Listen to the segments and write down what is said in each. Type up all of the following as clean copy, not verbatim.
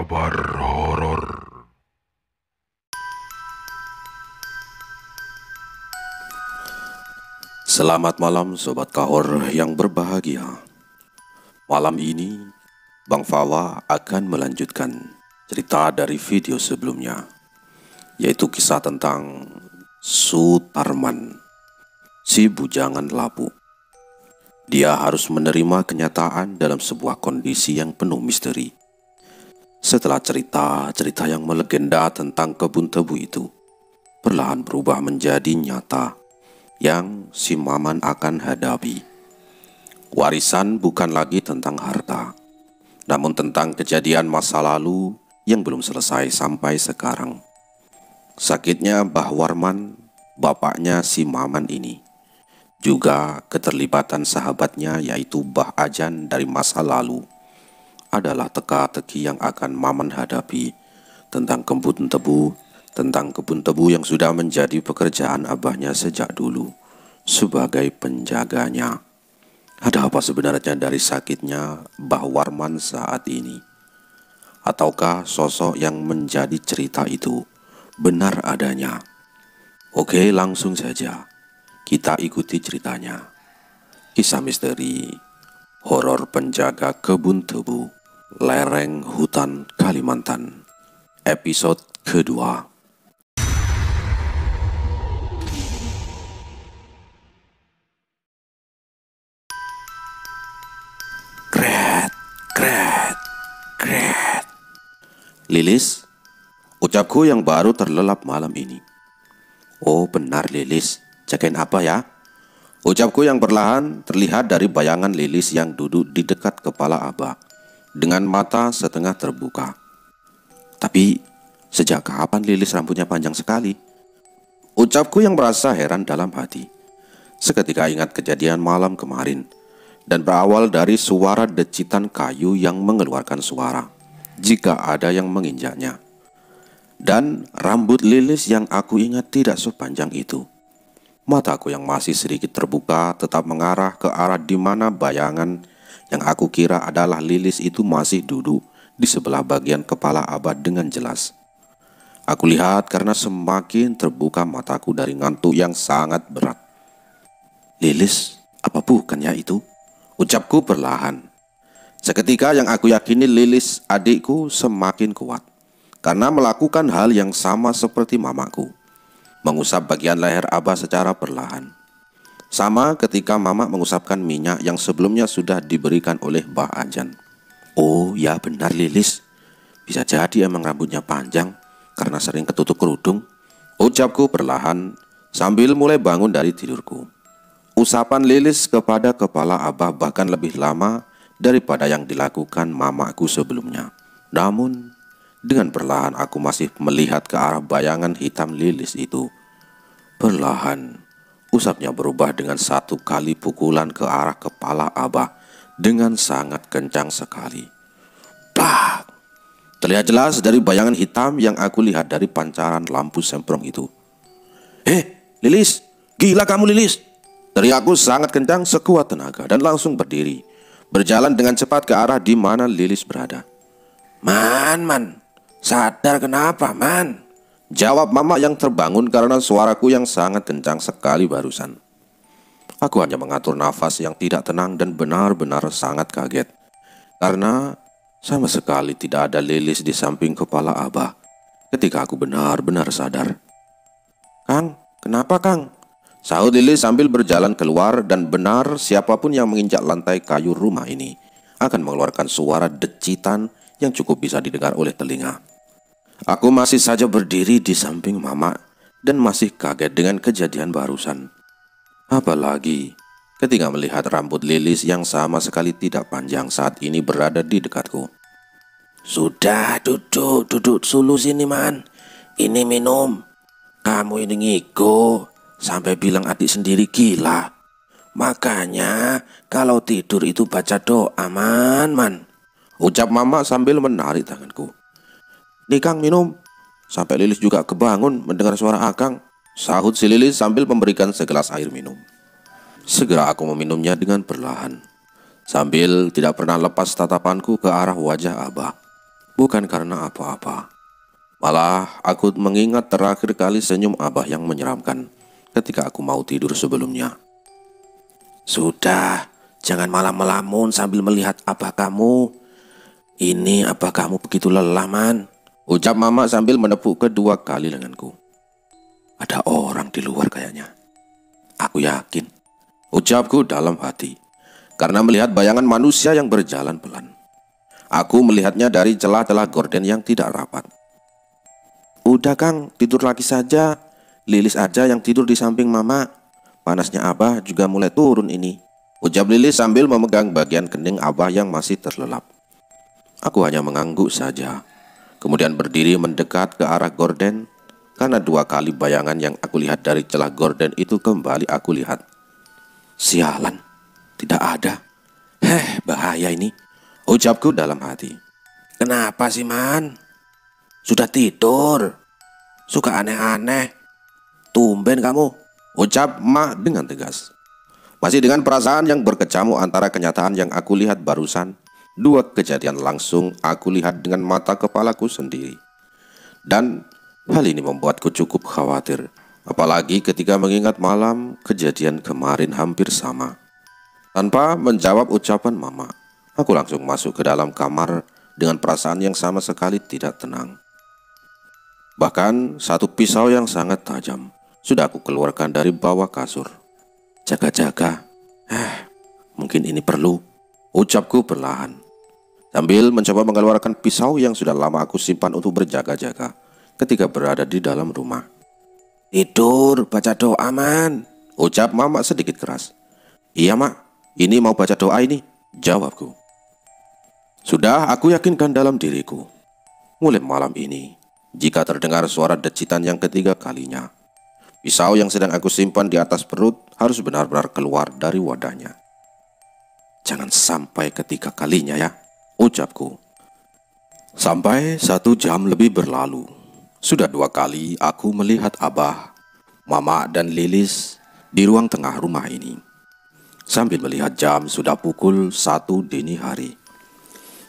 kabar horor. Selamat malam Sobat Kahor yang berbahagia. Malam ini Bang Fawa akan melanjutkan cerita dari video sebelumnya, yaitu kisah tentang Sutarman, si bujangan labu. Dia harus menerima kenyataan dalam sebuah kondisi yang penuh misteri. Setelah cerita-cerita yang melegenda tentang kebun tebu itu perlahan berubah menjadi nyata yang si Maman akan hadapi. Warisan bukan lagi tentang harta, namun tentang kejadian masa lalu yang belum selesai sampai sekarang. Sakitnya Mbah Warman, bapaknya si Maman ini, juga keterlibatan sahabatnya yaitu Mbah Ajan dari masa lalu, adalah teka-teki yang akan Maman hadapi tentang kebun tebu yang sudah menjadi pekerjaan abahnya sejak dulu sebagai penjaganya. Ada apa sebenarnya dari sakitnya Mbah Warman saat ini? Ataukah sosok yang menjadi cerita itu benar adanya? Oke, langsung saja kita ikuti ceritanya. Kisah misteri horor penjaga kebun tebu, lereng hutan Kalimantan, episode kedua. Kret, kret, kret. Lilis, ucapku yang baru terlelap malam ini. Oh benar Lilis, jagain apa ya? Ucapku yang perlahan terlihat dari bayangan Lilis yang duduk di dekat kepala Abah dengan mata setengah terbuka. Tapi sejak kapan Lilis rambutnya panjang sekali? Ucapku yang merasa heran dalam hati. Seketika ingat kejadian malam kemarin dan berawal dari suara decitan kayu yang mengeluarkan suara jika ada yang menginjaknya. Dan rambut Lilis yang aku ingat tidak sepanjang itu. Mataku yang masih sedikit terbuka tetap mengarah ke arah di mana bayangan yang aku kira adalah Lilis itu masih duduk di sebelah bagian kepala Abah dengan jelas. Aku lihat karena semakin terbuka mataku dari ngantuk yang sangat berat. Lilis, apa bukannya itu? Ucapku perlahan. Seketika yang aku yakini Lilis adikku semakin kuat karena melakukan hal yang sama seperti mamaku, mengusap bagian leher Abah secara perlahan. Sama ketika Mama mengusapkan minyak yang sebelumnya sudah diberikan oleh Mbah Ajan. Oh ya benar Lilis, bisa jadi emang rambutnya panjang karena sering ketutup kerudung, ucapku perlahan sambil mulai bangun dari tidurku. Usapan Lilis kepada kepala Abah bahkan lebih lama daripada yang dilakukan mamaku sebelumnya. Namun dengan perlahan aku masih melihat ke arah bayangan hitam Lilis itu. Perlahan, usapnya berubah dengan satu kali pukulan ke arah kepala Abah dengan sangat kencang sekali. Plak! Terlihat jelas dari bayangan hitam yang aku lihat dari pancaran lampu semprong itu. Lilis! Gila kamu Lilis! Teriakku sangat kencang sekuat tenaga dan langsung berdiri, berjalan dengan cepat ke arah di mana Lilis berada. Man, sadar kenapa, Man? Jawab Mama yang terbangun karena suaraku yang sangat kencang sekali barusan. Aku hanya mengatur nafas yang tidak tenang dan benar-benar sangat kaget karena sama sekali tidak ada Lilis di samping kepala Abah ketika aku benar-benar sadar. Kang, kenapa Kang? Sahut Lilis sambil berjalan keluar, dan benar siapapun yang menginjak lantai kayu rumah ini akan mengeluarkan suara decitan yang cukup bisa didengar oleh telinga. Aku masih saja berdiri di samping Mama dan masih kaget dengan kejadian barusan. Apalagi ketika melihat rambut Lilis yang sama sekali tidak panjang saat ini berada di dekatku. Sudah, duduk sulu sini Man. Ini minum. Kamu ini ngigo sampai bilang adik sendiri gila. Makanya kalau tidur itu baca doa Man. Ucap Mama sambil menarik tanganku. Nih Kang minum. Sampai Lilis juga kebangun mendengar suara Akang, sahut si Lilis sambil memberikan segelas air minum. Segera aku meminumnya dengan perlahan, sambil tidak pernah lepas tatapanku ke arah wajah Abah. bukan karena apa-apa. Malah aku mengingat terakhir kali senyum Abah yang menyeramkan ketika aku mau tidur sebelumnya. Sudah, jangan malah melamun sambil melihat Abah kamu. Ini Abah kamu begitu lelah, Man, ucap Mama sambil menepuk kedua kali lenganku. Ada orang di luar kayaknya. Aku yakin, ucapku dalam hati, karena melihat bayangan manusia yang berjalan pelan. Aku melihatnya dari celah-celah gorden yang tidak rapat. Udah Kang, tidur lagi saja. Lilis aja yang tidur di samping Mama. Panasnya Abah juga mulai turun ini, ucap Lilis sambil memegang bagian kening Abah yang masih terlelap. Aku hanya mengangguk saja, kemudian berdiri mendekat ke arah gorden, karena 2 kali bayangan yang aku lihat dari celah gorden itu kembali aku lihat. Sialan, tidak ada. Bahaya ini, ucapku dalam hati. Kenapa sih, Man? Sudah tidur? Suka aneh-aneh. Tumben kamu, ucap Ma dengan tegas. Masih dengan perasaan yang berkecamuk antara kenyataan yang aku lihat barusan, 2 kejadian langsung aku lihat dengan mata kepalaku sendiri. Dan hal ini membuatku cukup khawatir, apalagi ketika mengingat malam kejadian kemarin hampir sama. Tanpa menjawab ucapan Mama, aku langsung masuk ke dalam kamar dengan perasaan yang sama sekali tidak tenang. Bahkan 1 pisau yang sangat tajam sudah aku keluarkan dari bawah kasur. Jaga-jaga, mungkin ini perlu, ucapku perlahan, sambil mencoba mengeluarkan pisau yang sudah lama aku simpan untuk berjaga-jaga ketika berada di dalam rumah. Tidur, baca doa, Man, ucap Mama sedikit keras. Iya, Mak, ini mau baca doa ini, jawabku. Sudah aku yakinkan dalam diriku, mulai malam ini, jika terdengar suara decitan yang ketiga kalinya, pisau yang sedang aku simpan di atas perut harus benar-benar keluar dari wadahnya. Jangan sampai ketiga kalinya ya, ucapku. Sampai 1 jam lebih berlalu. Sudah 2 kali aku melihat Abah, Mama dan Lilis di ruang tengah rumah ini. Sambil melihat jam sudah pukul 1 dini hari.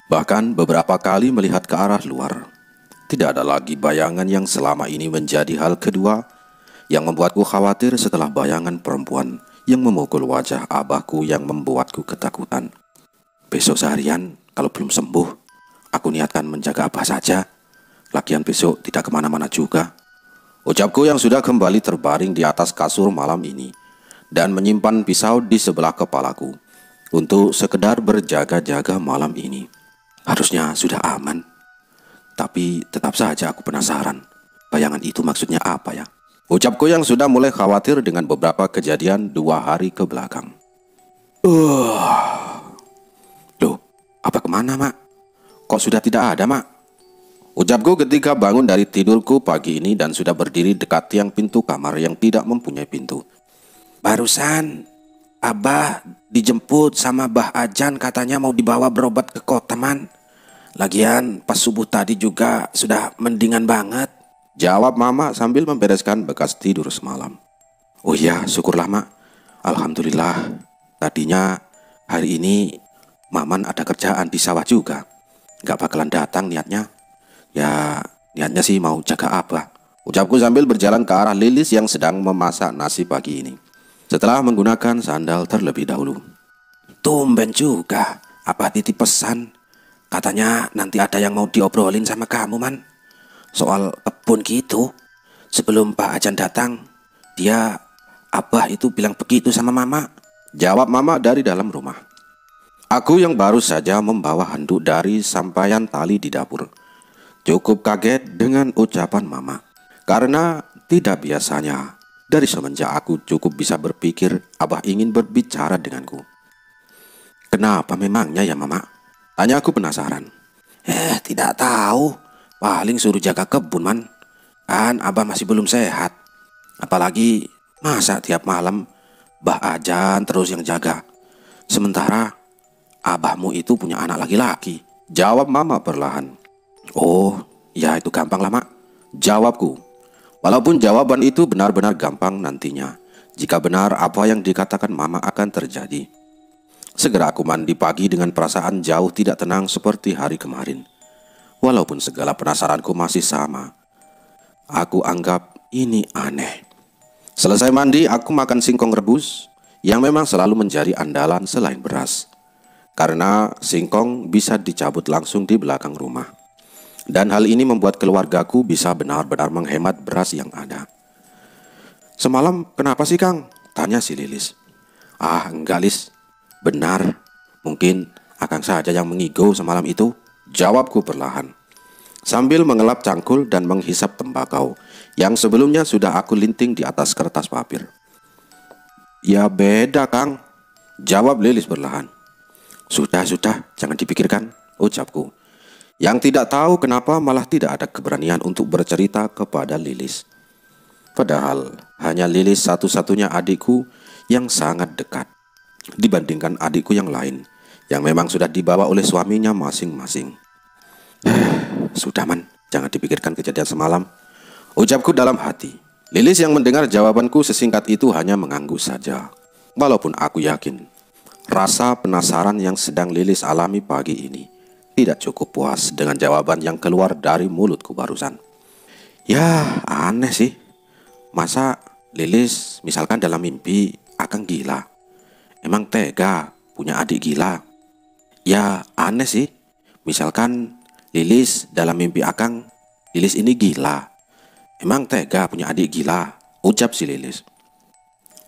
Bahkan beberapa kali melihat ke arah luar. Tidak ada lagi bayangan yang selama ini menjadi hal kedua yang membuatku khawatir setelah bayangan perempuan yang memukul wajah Abahku yang membuatku ketakutan. Besok seharian kalau belum sembuh, aku niatkan menjaga Abah saja. Lagian besok tidak kemana-mana juga, ucapku yang sudah kembali terbaring di atas kasur malam ini dan menyimpan pisau di sebelah kepalaku untuk sekedar berjaga-jaga malam ini. Harusnya sudah aman, tapi tetap saja aku penasaran, bayangan itu maksudnya apa ya? Ucapku yang sudah mulai khawatir dengan beberapa kejadian 2 hari ke belakang. Loh, apa kemana, Mak? Kok sudah tidak ada, Mak? Ucapku ketika bangun dari tidurku pagi ini dan sudah berdiri dekat tiang pintu kamar yang tidak mempunyai pintu. Barusan Abah dijemput sama Bah Ajan, katanya mau dibawa berobat ke kota, Man. Lagian pas subuh tadi juga sudah mendingan banget, jawab Mama sambil membereskan bekas tidur semalam. Oh iya, syukurlah, Mak. Alhamdulillah. Tadinya hari ini Maman ada kerjaan di sawah juga, gak bakalan datang niatnya. Ya niatnya sih mau jaga Abah, ucapku sambil berjalan ke arah Lilis yang sedang memasak nasi pagi ini, setelah menggunakan sandal terlebih dahulu. Tumben juga, Abah titip pesan. Katanya nanti ada yang mau diobrolin sama kamu, Man. Soal kebun gitu. Sebelum Pak Ajan datang, Abah itu bilang begitu sama Mama, jawab Mama dari dalam rumah. Aku yang baru saja membawa handuk dari sampaian tali di dapur cukup kaget dengan ucapan Mama, karena tidak biasanya dari semenjak aku cukup bisa berpikir Abah ingin berbicara denganku. Kenapa memangnya ya, Mama? Tanya aku penasaran. Tidak tahu. Paling suruh jaga kebun, Man. Kan Abah masih belum sehat. Apalagi masa tiap malam Bah Ajan terus yang jaga. Sementara Abahmu itu punya anak laki-laki, jawab Mama perlahan. Oh, ya itu gampang lah, Mak, jawabku. Walaupun jawaban itu benar-benar gampang nantinya, jika benar apa yang dikatakan Mama akan terjadi. Segera aku mandi pagi dengan perasaan jauh tidak tenang seperti hari kemarin. Walaupun segala penasaranku masih sama, aku anggap ini aneh. Selesai mandi, aku makan singkong rebus yang memang selalu menjadi andalan selain beras. Karena singkong bisa dicabut langsung di belakang rumah. Dan hal ini membuat keluargaku bisa benar-benar menghemat beras yang ada. "Semalam kenapa sih, Kang?" tanya si Lilis. "Ah, enggak, Lis. Benar. Mungkin Akang saja yang mengigo semalam itu," jawabku perlahan, sambil mengelap cangkul dan menghisap tembakau yang sebelumnya sudah aku linting di atas kertas papir. "Ya beda, Kang," jawab Lilis perlahan. Sudah, jangan dipikirkan," ucapku, yang tidak tahu kenapa malah tidak ada keberanian untuk bercerita kepada Lilis. Padahal hanya Lilis satu-satunya adikku yang sangat dekat dibandingkan adikku yang lain yang memang sudah dibawa oleh suaminya masing-masing. "Sudah, Man, jangan dipikirkan kejadian semalam," ucapku dalam hati. Lilis yang mendengar jawabanku sesingkat itu hanya mengangguk saja. Walaupun aku yakin rasa penasaran yang sedang Lilis alami pagi ini tidak cukup puas dengan jawaban yang keluar dari mulutku barusan. Ya, aneh sih. Masa Lilis misalkan dalam mimpi Akang gila? Emang tega punya adik gila? Ya, aneh sih. Misalkan Lilis dalam mimpi Akang, Lilis ini gila. Emang tega punya adik gila? Ucap si Lilis.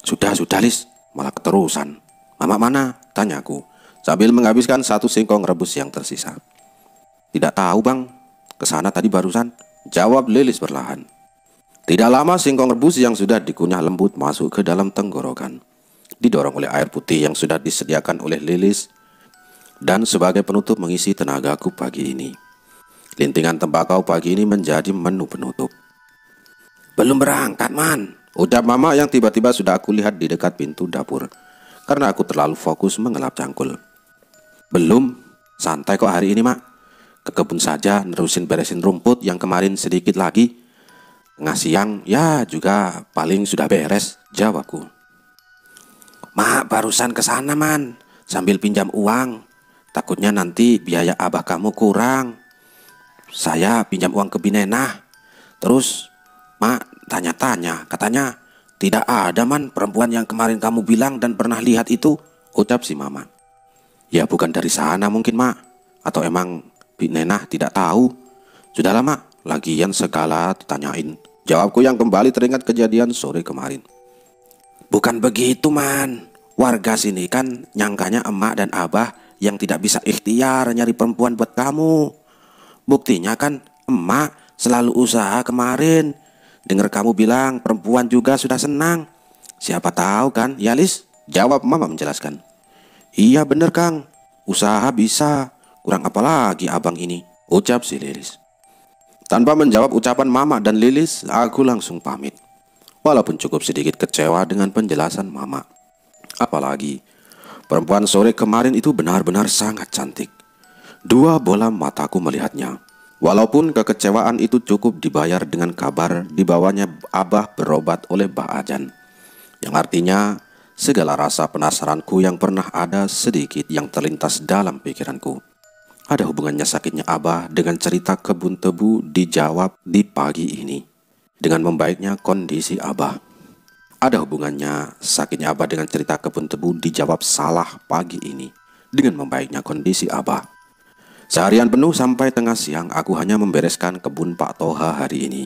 Sudah, Lis. Malah keterusan. "Mama mana?" tanyaku, sambil menghabiskan satu singkong rebus yang tersisa. "Tidak tahu, Bang. Kesana tadi barusan," jawab Lilis perlahan. Tidak lama singkong rebus yang sudah dikunyah lembut masuk ke dalam tenggorokan, didorong oleh air putih yang sudah disediakan oleh Lilis, dan sebagai penutup mengisi tenagaku pagi ini. Lintingan tembakau pagi ini menjadi menu penutup. "Belum berangkat, Man," ucap Mama yang tiba-tiba sudah aku lihat di dekat pintu dapur, karena aku terlalu fokus mengelap cangkul. "Belum, santai kok hari ini, Mak. Ke kebun saja nerusin beresin rumput yang kemarin sedikit lagi. Tengah siang ya juga paling sudah beres," jawabku. "Mak barusan ke sana, Man, sambil pinjam uang. Takutnya nanti biaya abah kamu kurang. Saya pinjam uang ke Binenah. Terus Mak tanya-tanya, katanya tidak ada, Man, perempuan yang kemarin kamu bilang dan pernah lihat itu," ucap si Mama. "Ya bukan dari sana mungkin, Mak. Atau emang Binenah tidak tahu? Sudahlah, Mak, lagian segala ditanyain," jawabku yang kembali teringat kejadian sore kemarin. "Bukan begitu, Man. Warga sini kan nyangkanya emak dan abah yang tidak bisa ikhtiar nyari perempuan buat kamu. Buktinya kan emak selalu usaha kemarin. Dengar kamu bilang perempuan juga sudah senang. Siapa tahu kan, ya Lis?" jawab Mama menjelaskan. "Iya bener, Kang. Usaha bisa. Kurang apa lagi abang ini," ucap si Lilis. Tanpa menjawab ucapan Mama dan Lilis, aku langsung pamit. Walaupun cukup sedikit kecewa dengan penjelasan Mama. Apalagi perempuan sore kemarin itu benar-benar sangat cantik. Dua bola mataku melihatnya. Walaupun kekecewaan itu cukup dibayar dengan kabar dibawanya abah berobat oleh Mbah Ajan, yang artinya segala rasa penasaranku yang pernah ada sedikit yang terlintas dalam pikiranku. Ada hubungannya sakitnya abah dengan cerita kebun tebu dijawab di pagi ini dengan membaiknya kondisi abah. Ada hubungannya sakitnya abah dengan cerita kebun tebu dijawab salah pagi ini dengan membaiknya kondisi abah. Seharian penuh sampai tengah siang aku hanya membereskan kebun Pak Toha hari ini.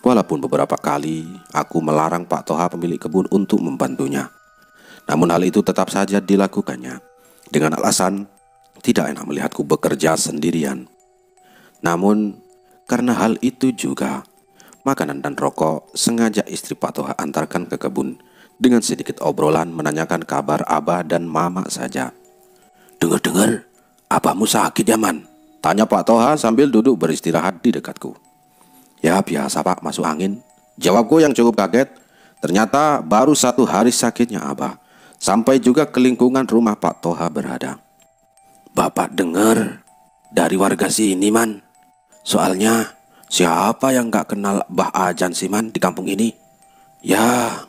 Walaupun beberapa kali aku melarang Pak Toha pemilik kebun untuk membantunya, namun hal itu tetap saja dilakukannya dengan alasan tidak enak melihatku bekerja sendirian. Namun karena hal itu juga, makanan dan rokok sengaja istri Pak Toha antarkan ke kebun dengan sedikit obrolan menanyakan kabar abah dan mama saja. "Dengar-dengar abahmu sakit ya, Man?" tanya Pak Toha sambil duduk beristirahat di dekatku. "Ya biasa, Pak, masuk angin," jawabku yang cukup kaget. Ternyata baru 1 hari sakitnya abah, sampai juga ke lingkungan rumah Pak Toha berada. "Bapak dengar dari warga sini, Man. Soalnya siapa yang gak kenal Mbah Ajan sih, Man, di kampung ini? Ya,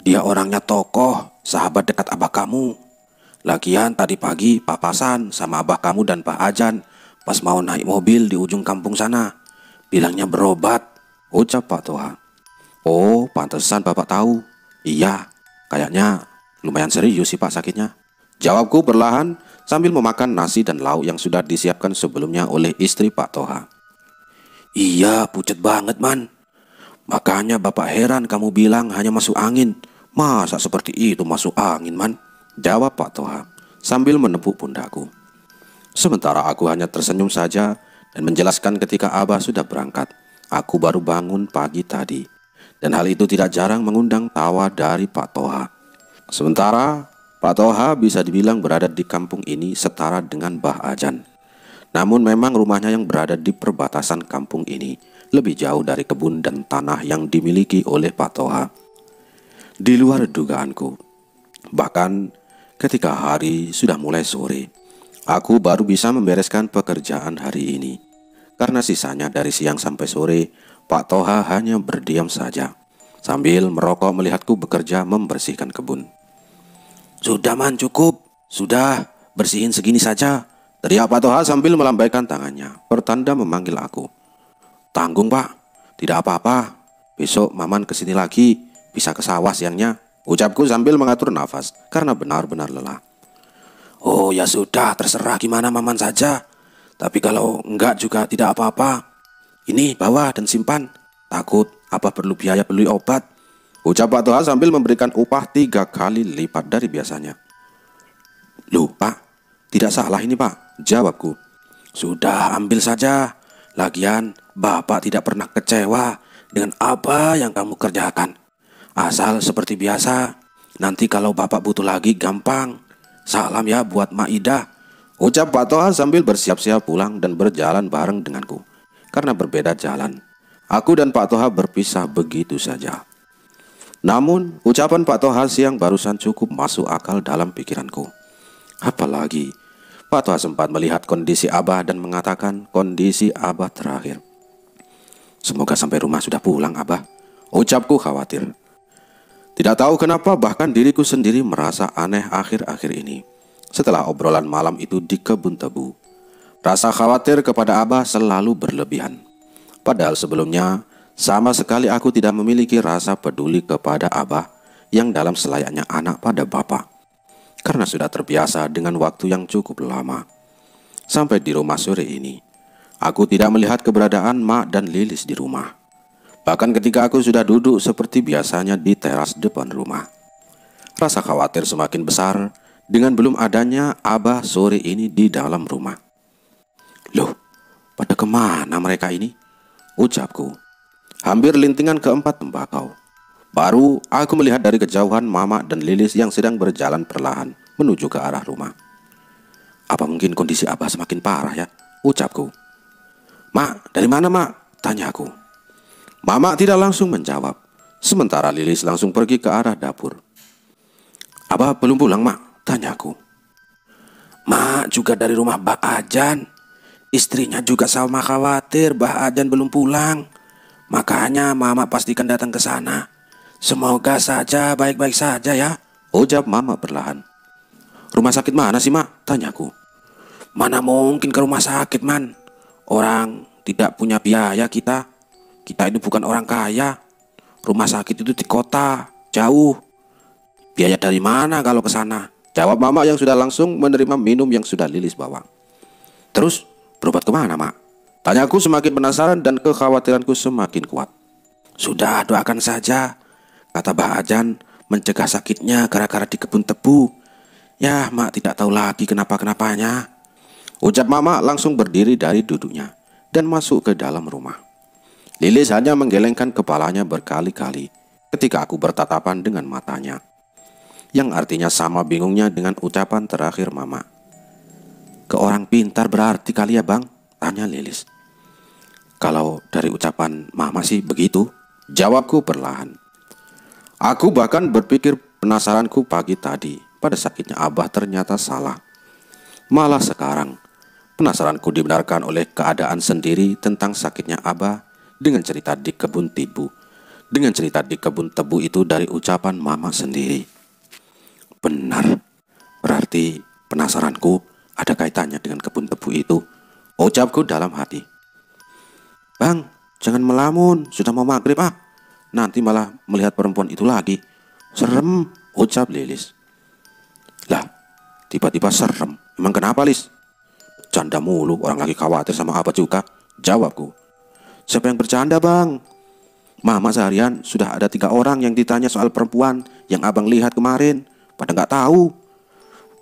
dia orangnya tokoh, sahabat dekat abah kamu. Lagian tadi pagi papasan sama abah kamu dan Mbah Ajan pas mau naik mobil di ujung kampung sana. Bilangnya berobat, ucap Pak Toha. Oh, pantesan Bapak tahu. Iya, kayaknya lumayan serius sih Pak sakitnya, jawabku perlahan sambil memakan nasi dan lauk yang sudah disiapkan sebelumnya oleh istri Pak Toha. Iya, pucet banget man. Makanya Bapak heran kamu bilang hanya masuk angin. Masa seperti itu masuk angin man, jawab Pak Toha sambil menepuk pundakku. Sementara aku hanya tersenyum saja dan menjelaskan ketika Abah sudah berangkat. Aku baru bangun pagi tadi, dan hal itu tidak jarang mengundang tawa dari Pak Toha. Sementara Pak Toha bisa dibilang berada di kampung ini setara dengan Mbah Ajan. Namun memang rumahnya yang berada di perbatasan kampung ini lebih jauh dari kebun dan tanah yang dimiliki oleh Pak Toha. Di luar dugaanku, bahkan ketika hari sudah mulai sore, aku baru bisa membereskan pekerjaan hari ini. Karena sisanya dari siang sampai sore, Pak Toha hanya berdiam saja, sambil merokok melihatku bekerja membersihkan kebun. Sudah man, cukup. Sudah, bersihin segini saja, teriak Pak Toha sambil melambaikan tangannya, pertanda memanggil aku. Tanggung Pak, tidak apa-apa. Besok Maman kesini lagi, bisa ke sawah siangnya, ucapku sambil mengatur nafas karena benar-benar lelah. Oh ya sudah, terserah gimana Maman saja. Tapi kalau enggak juga tidak apa-apa. Ini bawa dan simpan. Takut apa perlu biaya beli obat, ucap Pak Toha sambil memberikan upah 3 kali lipat dari biasanya. Loh Pak, tidak salah ini Pak, jawabku. Sudah ambil saja. Lagian Bapak tidak pernah kecewa dengan apa yang kamu kerjakan. Asal seperti biasa. Nanti kalau Bapak butuh lagi gampang. Salam ya buat Mak Ida, ucap Pak Toha sambil bersiap-siap pulang dan berjalan bareng denganku. Karena berbeda jalan, aku dan Pak Toha berpisah begitu saja. Namun ucapan Pak Toha siang barusan cukup masuk akal dalam pikiranku. Apalagi Pak Toha sempat melihat kondisi Abah dan mengatakan kondisi Abah terakhir. Semoga sampai rumah sudah pulang Abah, ucapku khawatir. Tidak tahu kenapa bahkan diriku sendiri merasa aneh akhir-akhir ini. Setelah obrolan malam itu di kebun tebu, rasa khawatir kepada Abah selalu berlebihan. Padahal sebelumnya sama sekali aku tidak memiliki rasa peduli kepada Abah yang dalam selayaknya anak pada bapak. Karena sudah terbiasa dengan waktu yang cukup lama. Sampai di rumah sore ini, aku tidak melihat keberadaan Mak dan Lilis di rumah. Bahkan ketika aku sudah duduk seperti biasanya di teras depan rumah, rasa khawatir semakin besar dengan belum adanya Abah sore ini di dalam rumah. Loh, pada kemana mereka ini? Ucapku. Hampir lintingan keempat tembakau. Baru aku melihat dari kejauhan Mama dan Lilis yang sedang berjalan perlahan menuju ke arah rumah. Apa mungkin kondisi Abah semakin parah ya? Ucapku. Mak, dari mana Mak? Tanyaku. Mama tidak langsung menjawab, sementara Lilis langsung pergi ke arah dapur. Abah belum pulang Mak? Tanyaku. Mak juga dari rumah Mbak Ajan. Istrinya juga sama khawatir Mbak Ajan belum pulang. Makanya Mama pastikan datang ke sana. Semoga saja baik-baik saja ya, ucap Mama perlahan. Rumah sakit mana sih Mak? Tanyaku. Mana mungkin ke rumah sakit man. Orang tidak punya biaya kita. Kita ini bukan orang kaya. Rumah sakit itu di kota, jauh. Biaya dari mana kalau ke sana? Jawab Mama yang sudah langsung menerima minum yang sudah Lilis bawa. Terus berobat kemana Mak? Tanyaku semakin penasaran dan kekhawatiranku semakin kuat. Sudah doakan saja, kata Mbah Ajan, mencegah sakitnya gara-gara di kebun tebu. Ya Mak tidak tahu lagi kenapa-kenapanya, ucap Mama langsung berdiri dari duduknya dan masuk ke dalam rumah. Lilis hanya menggelengkan kepalanya berkali-kali ketika aku bertatapan dengan matanya, yang artinya sama bingungnya dengan ucapan terakhir Mama. Ke orang pintar berarti kali ya Bang? Tanya Lilis. Kalau dari ucapan Mama sih begitu, jawabku perlahan. Aku bahkan berpikir penasaranku pagi tadi pada sakitnya Abah ternyata salah. Malah sekarang penasaranku dibenarkan oleh keadaan sendiri tentang sakitnya Abah dengan cerita di kebun tebu. Dengan cerita di kebun tebu itu dari ucapan Mama sendiri. Benar, berarti penasaranku ada kaitannya dengan kebun tebu itu, ucapku dalam hati. Bang, jangan melamun, sudah mau maghrib ah. Nanti malah melihat perempuan itu lagi. Serem, ucap Lilis. Lah, tiba-tiba serem. Emang kenapa, Lis? Canda mulu, orang lagi khawatir sama apa juga, jawabku. Siapa yang bercanda, Bang? Mama seharian sudah ada 3 orang yang ditanya soal perempuan yang abang lihat kemarin. Pada nggak tahu.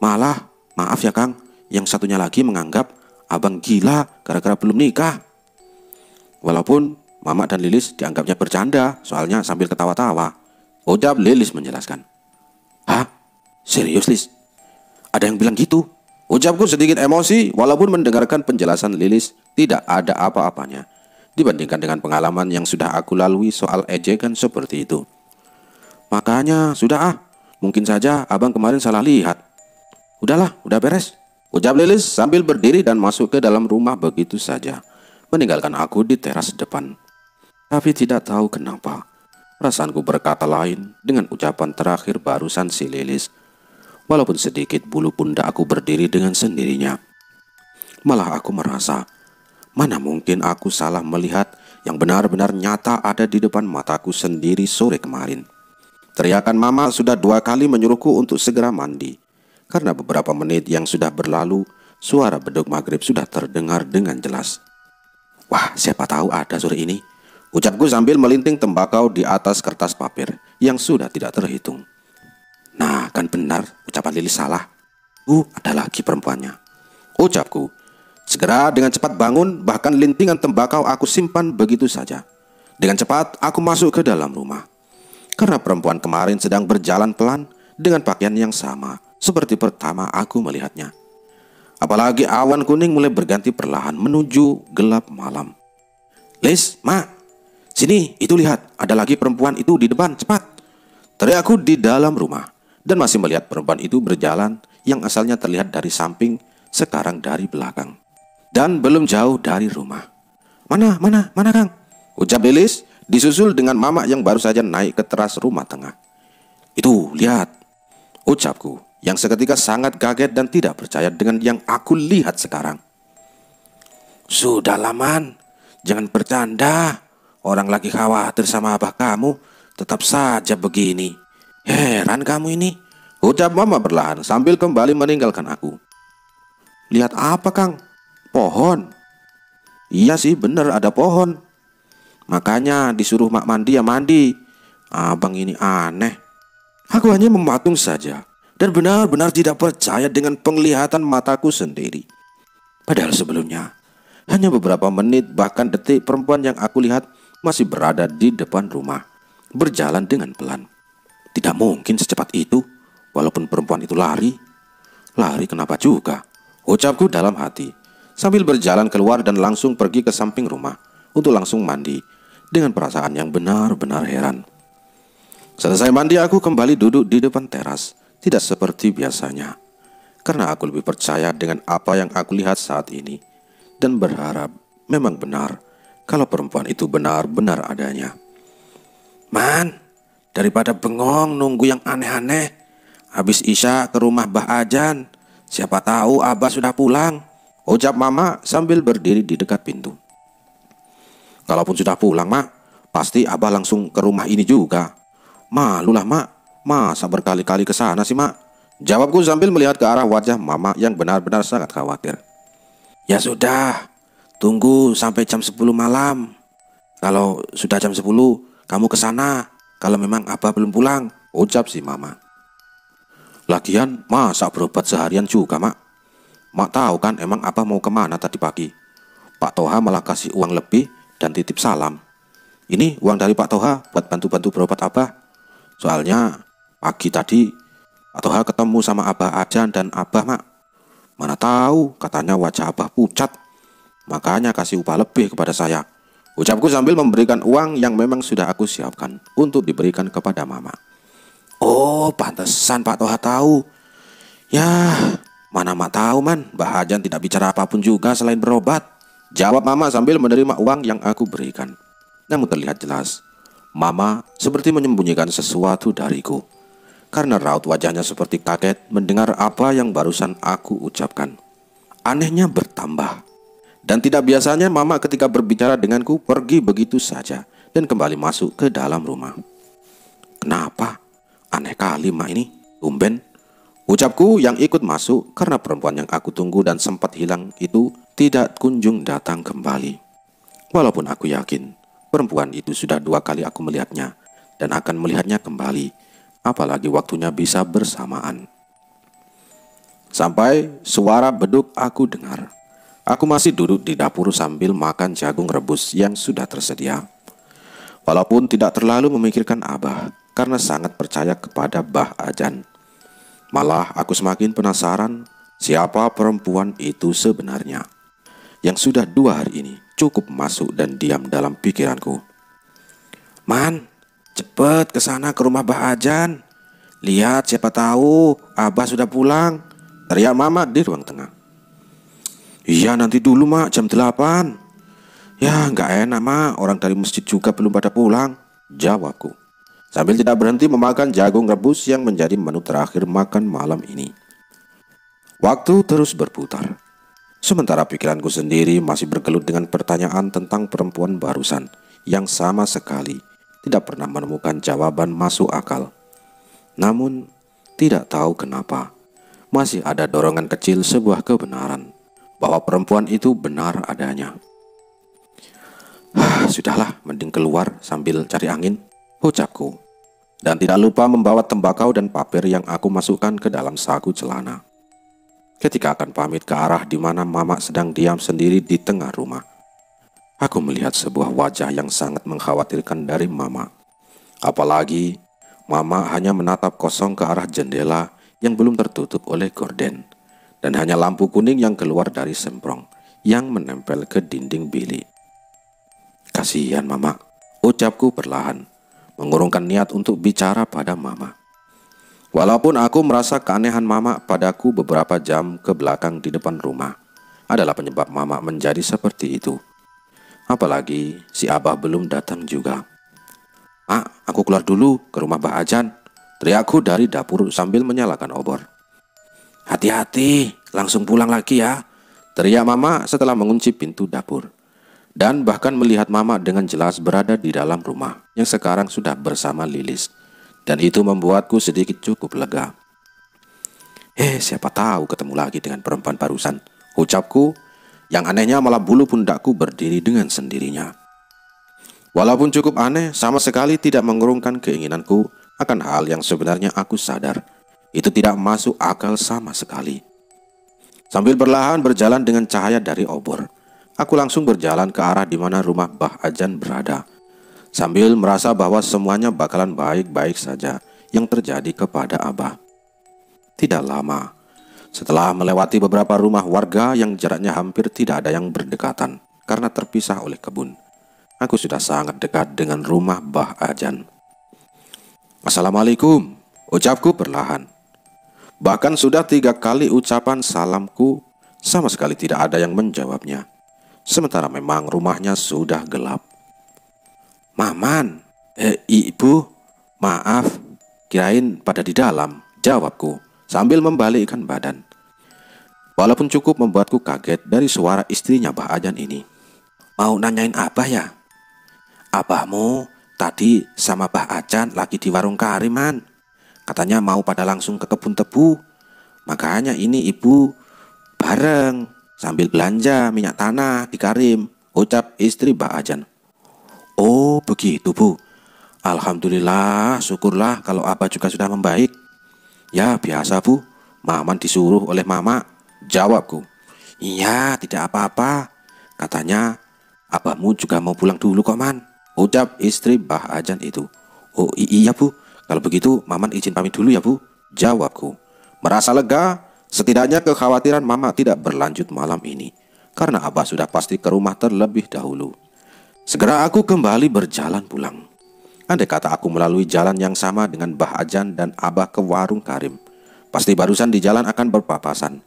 Malah, maaf ya Kang, yang satunya lagi menganggap abang gila gara-gara belum nikah. Walaupun Mama dan Lilis dianggapnya bercanda, soalnya sambil ketawa-tawa. Ucap Lilis menjelaskan. Hah? Serius, Lis? Ada yang bilang gitu? Ucapku sedikit emosi, walaupun mendengarkan penjelasan Lilis tidak ada apa-apanya dibandingkan dengan pengalaman yang sudah aku lalui soal ejekan seperti itu. Makanya sudah ah, mungkin saja abang kemarin salah lihat. Udahlah, udah beres, ucap Lilis sambil berdiri dan masuk ke dalam rumah begitu saja, meninggalkan aku di teras depan. Tapi tidak tahu kenapa, perasaanku berkata lain dengan ucapan terakhir barusan si Lilis. Walaupun sedikit bulu pundak aku berdiri dengan sendirinya. Malah aku merasa, mana mungkin aku salah melihat yang benar-benar nyata ada di depan mataku sendiri sore kemarin. Teriakan Mama sudah 2 kali menyuruhku untuk segera mandi. Karena beberapa menit yang sudah berlalu, suara beduk maghrib sudah terdengar dengan jelas. Wah, siapa tahu ada sore ini, ucapku sambil melinting tembakau di atas kertas papir yang sudah tidak terhitung. Nah, kan benar ucapan Lilis salah. Ada lagi perempuannya, ucapku. Segera dengan cepat bangun, bahkan lintingan tembakau aku simpan begitu saja. Dengan cepat aku masuk ke dalam rumah. Karena perempuan kemarin sedang berjalan pelan dengan pakaian yang sama seperti pertama aku melihatnya. Apalagi awan kuning mulai berganti perlahan menuju gelap malam. Lis, Ma, sini, itu lihat, ada lagi perempuan itu di depan, cepat. Teriakku di dalam rumah. Dan masih melihat perempuan itu berjalan yang asalnya terlihat dari samping, sekarang dari belakang. Dan belum jauh dari rumah. Mana Kang? Ucap Lilis, disusul dengan Mama yang baru saja naik ke teras rumah tengah. Itu, lihat, ucapku, yang seketika sangat kaget dan tidak percaya dengan yang aku lihat sekarang. Sudahlah Man, jangan bercanda. Orang lagi khawatir sama abah kamu, tetap saja begini. Heran kamu ini, ucap Mama perlahan sambil kembali meninggalkan aku. Lihat apa Kang? Pohon. Iya sih bener ada pohon. Makanya disuruh Mak mandi ya mandi. Abang ini aneh. Aku hanya mematung saja dan benar-benar tidak percaya dengan penglihatan mataku sendiri. Padahal sebelumnya hanya beberapa menit bahkan detik perempuan yang aku lihat masih berada di depan rumah, berjalan dengan pelan. Tidak mungkin secepat itu, walaupun perempuan itu lari. Lari kenapa juga, ucapku dalam hati, sambil berjalan keluar dan langsung pergi ke samping rumah untuk langsung mandi dengan perasaan yang benar-benar heran. Selesai mandi aku kembali duduk di depan teras, tidak seperti biasanya, karena aku lebih percaya dengan apa yang aku lihat saat ini dan berharap memang benar kalau perempuan itu benar-benar adanya. Man, daripada bengong nunggu yang aneh-aneh, habis Isya ke rumah Mbah Ajan, siapa tahu Abah sudah pulang, ucap Mama sambil berdiri di dekat pintu. Kalaupun sudah pulang Mak, pasti Abah langsung ke rumah ini juga. Malulah Mak, masa berkali-kali ke sana sih Mak, jawabku sambil melihat ke arah wajah Mama yang benar-benar sangat khawatir. Ya sudah, tunggu sampai jam 10 malam. Kalau sudah jam 10, kamu ke sana. Kalau memang Abah belum pulang, ucap si Mama. Lagian masa berobat seharian juga Mak. Mak tahu kan emang Abah mau kemana tadi pagi. Pak Toha malah kasih uang lebih dan titip salam. Ini uang dari Pak Toha buat bantu-bantu berobat Abah. Soalnya pagi tadi Pak Toha ketemu sama Abah Ajan dan Abah Mak. Mana tahu katanya wajah Abah pucat, makanya kasih upah lebih kepada saya, ucapku sambil memberikan uang yang memang sudah aku siapkan untuk diberikan kepada Mama. Oh, pantesan Pak Toha tahu. Ya, mana Mak tahu Man, Mbah Ajan tidak bicara apapun juga selain berobat, jawab Mama sambil menerima uang yang aku berikan. Namun terlihat jelas, Mama seperti menyembunyikan sesuatu dariku, karena raut wajahnya seperti kaget mendengar apa yang barusan aku ucapkan. Anehnya bertambah, Dan tidak biasanya Mama ketika berbicara denganku pergi begitu saja dan kembali masuk ke dalam rumah. Kenapa? Aneh kali mak ini, tumben. Ucapku yang ikut masuk karena perempuan yang aku tunggu dan sempat hilang itu tidak kunjung datang kembali. Walaupun aku yakin perempuan itu sudah 2 kali aku melihatnya dan akan melihatnya kembali, apalagi waktunya bisa bersamaan. Sampai suara beduk aku dengar. Aku masih duduk di dapur sambil makan jagung rebus yang sudah tersedia. Walaupun tidak terlalu memikirkan Abah karena sangat percaya kepada Mbah Ajan. Malah aku semakin penasaran siapa perempuan itu sebenarnya, yang sudah 2 hari ini cukup masuk dan diam dalam pikiranku. Man, cepet ke sana ke rumah Mbah Ajan. Lihat siapa tahu Abah sudah pulang, teriak Mama di ruang tengah. Iya nanti dulu mak, jam 8. Ya nggak enak mak, orang dari masjid juga belum pada pulang, jawabku sambil tidak berhenti memakan jagung rebus yang menjadi menu terakhir makan malam ini. Waktu terus berputar, sementara pikiranku sendiri masih bergelut dengan pertanyaan tentang perempuan barusan yang sama sekali tidak pernah menemukan jawaban masuk akal. Namun tidak tahu kenapa masih ada dorongan kecil sebuah kebenaran bahwa perempuan itu benar adanya. Sudahlah, mending keluar sambil cari angin, ucapku. Dan tidak lupa membawa tembakau dan papir yang aku masukkan ke dalam saku celana. Ketika akan pamit ke arah di mana Mama sedang diam sendiri di tengah rumah, aku melihat sebuah wajah yang sangat mengkhawatirkan dari Mama. Apalagi Mama hanya menatap kosong ke arah jendela yang belum tertutup oleh gorden, dan hanya lampu kuning yang keluar dari semprong yang menempel ke dinding bilik. Kasihan Mama, ucapku perlahan, mengurungkan niat untuk bicara pada Mama. Walaupun aku merasa keanehan Mama padaku beberapa jam ke belakang di depan rumah adalah penyebab Mama menjadi seperti itu. Apalagi si Abah belum datang juga. Mak, aku keluar dulu ke rumah Mbah Ajan, teriakku dari dapur sambil menyalakan obor. Hati-hati, langsung pulang lagi ya, teriak Mama setelah mengunci pintu dapur. Dan bahkan melihat Mama dengan jelas berada di dalam rumah yang sekarang sudah bersama Lilis. Dan itu membuatku sedikit cukup lega. Siapa tahu ketemu lagi dengan perempuan barusan, ucapku, yang anehnya malah bulu pundakku berdiri dengan sendirinya. Walaupun cukup aneh, sama sekali tidak mengurungkan keinginanku akan hal yang sebenarnya aku sadar itu tidak masuk akal sama sekali. Sambil perlahan berjalan dengan cahaya dari obor, aku langsung berjalan ke arah di mana rumah Mbah Ajan berada, sambil merasa bahwa semuanya bakalan baik-baik saja yang terjadi kepada Abah. Tidak lama, setelah melewati beberapa rumah warga yang jaraknya hampir tidak ada yang berdekatan karena terpisah oleh kebun, aku sudah sangat dekat dengan rumah Mbah Ajan. Assalamualaikum, ucapku perlahan. Bahkan sudah 3 kali ucapan salamku, sama sekali tidak ada yang menjawabnya. Sementara memang rumahnya sudah gelap. Maman, ibu, maaf, kirain pada di dalam, jawabku sambil membalikkan badan. Walaupun cukup membuatku kaget dari suara istrinya Mbah Ajan ini. Mau nanyain apa ya? Abahmu tadi sama Mbah Ajan lagi di warung Kariman. Katanya mau pada langsung ke kebun tebu. Makanya ini ibu bareng sambil belanja minyak tanah di Karim, ucap istri Mbah Ajan. Oh begitu bu. Alhamdulillah, syukurlah kalau Abah juga sudah membaik. Ya biasa bu, Maman disuruh oleh Mama, jawabku. Iya tidak apa-apa. Katanya Abahmu juga mau pulang dulu kok man, ucap istri Mbah Ajan itu. Oh iya bu, kalau begitu Maman izin pamit dulu ya bu, jawabku. Merasa lega, setidaknya kekhawatiran Mama tidak berlanjut malam ini, karena Abah sudah pasti ke rumah terlebih dahulu. Segera aku kembali berjalan pulang. Andai kata aku melalui jalan yang sama dengan Mbah Ajan dan Abah ke warung Karim, pasti barusan di jalan akan berpapasan,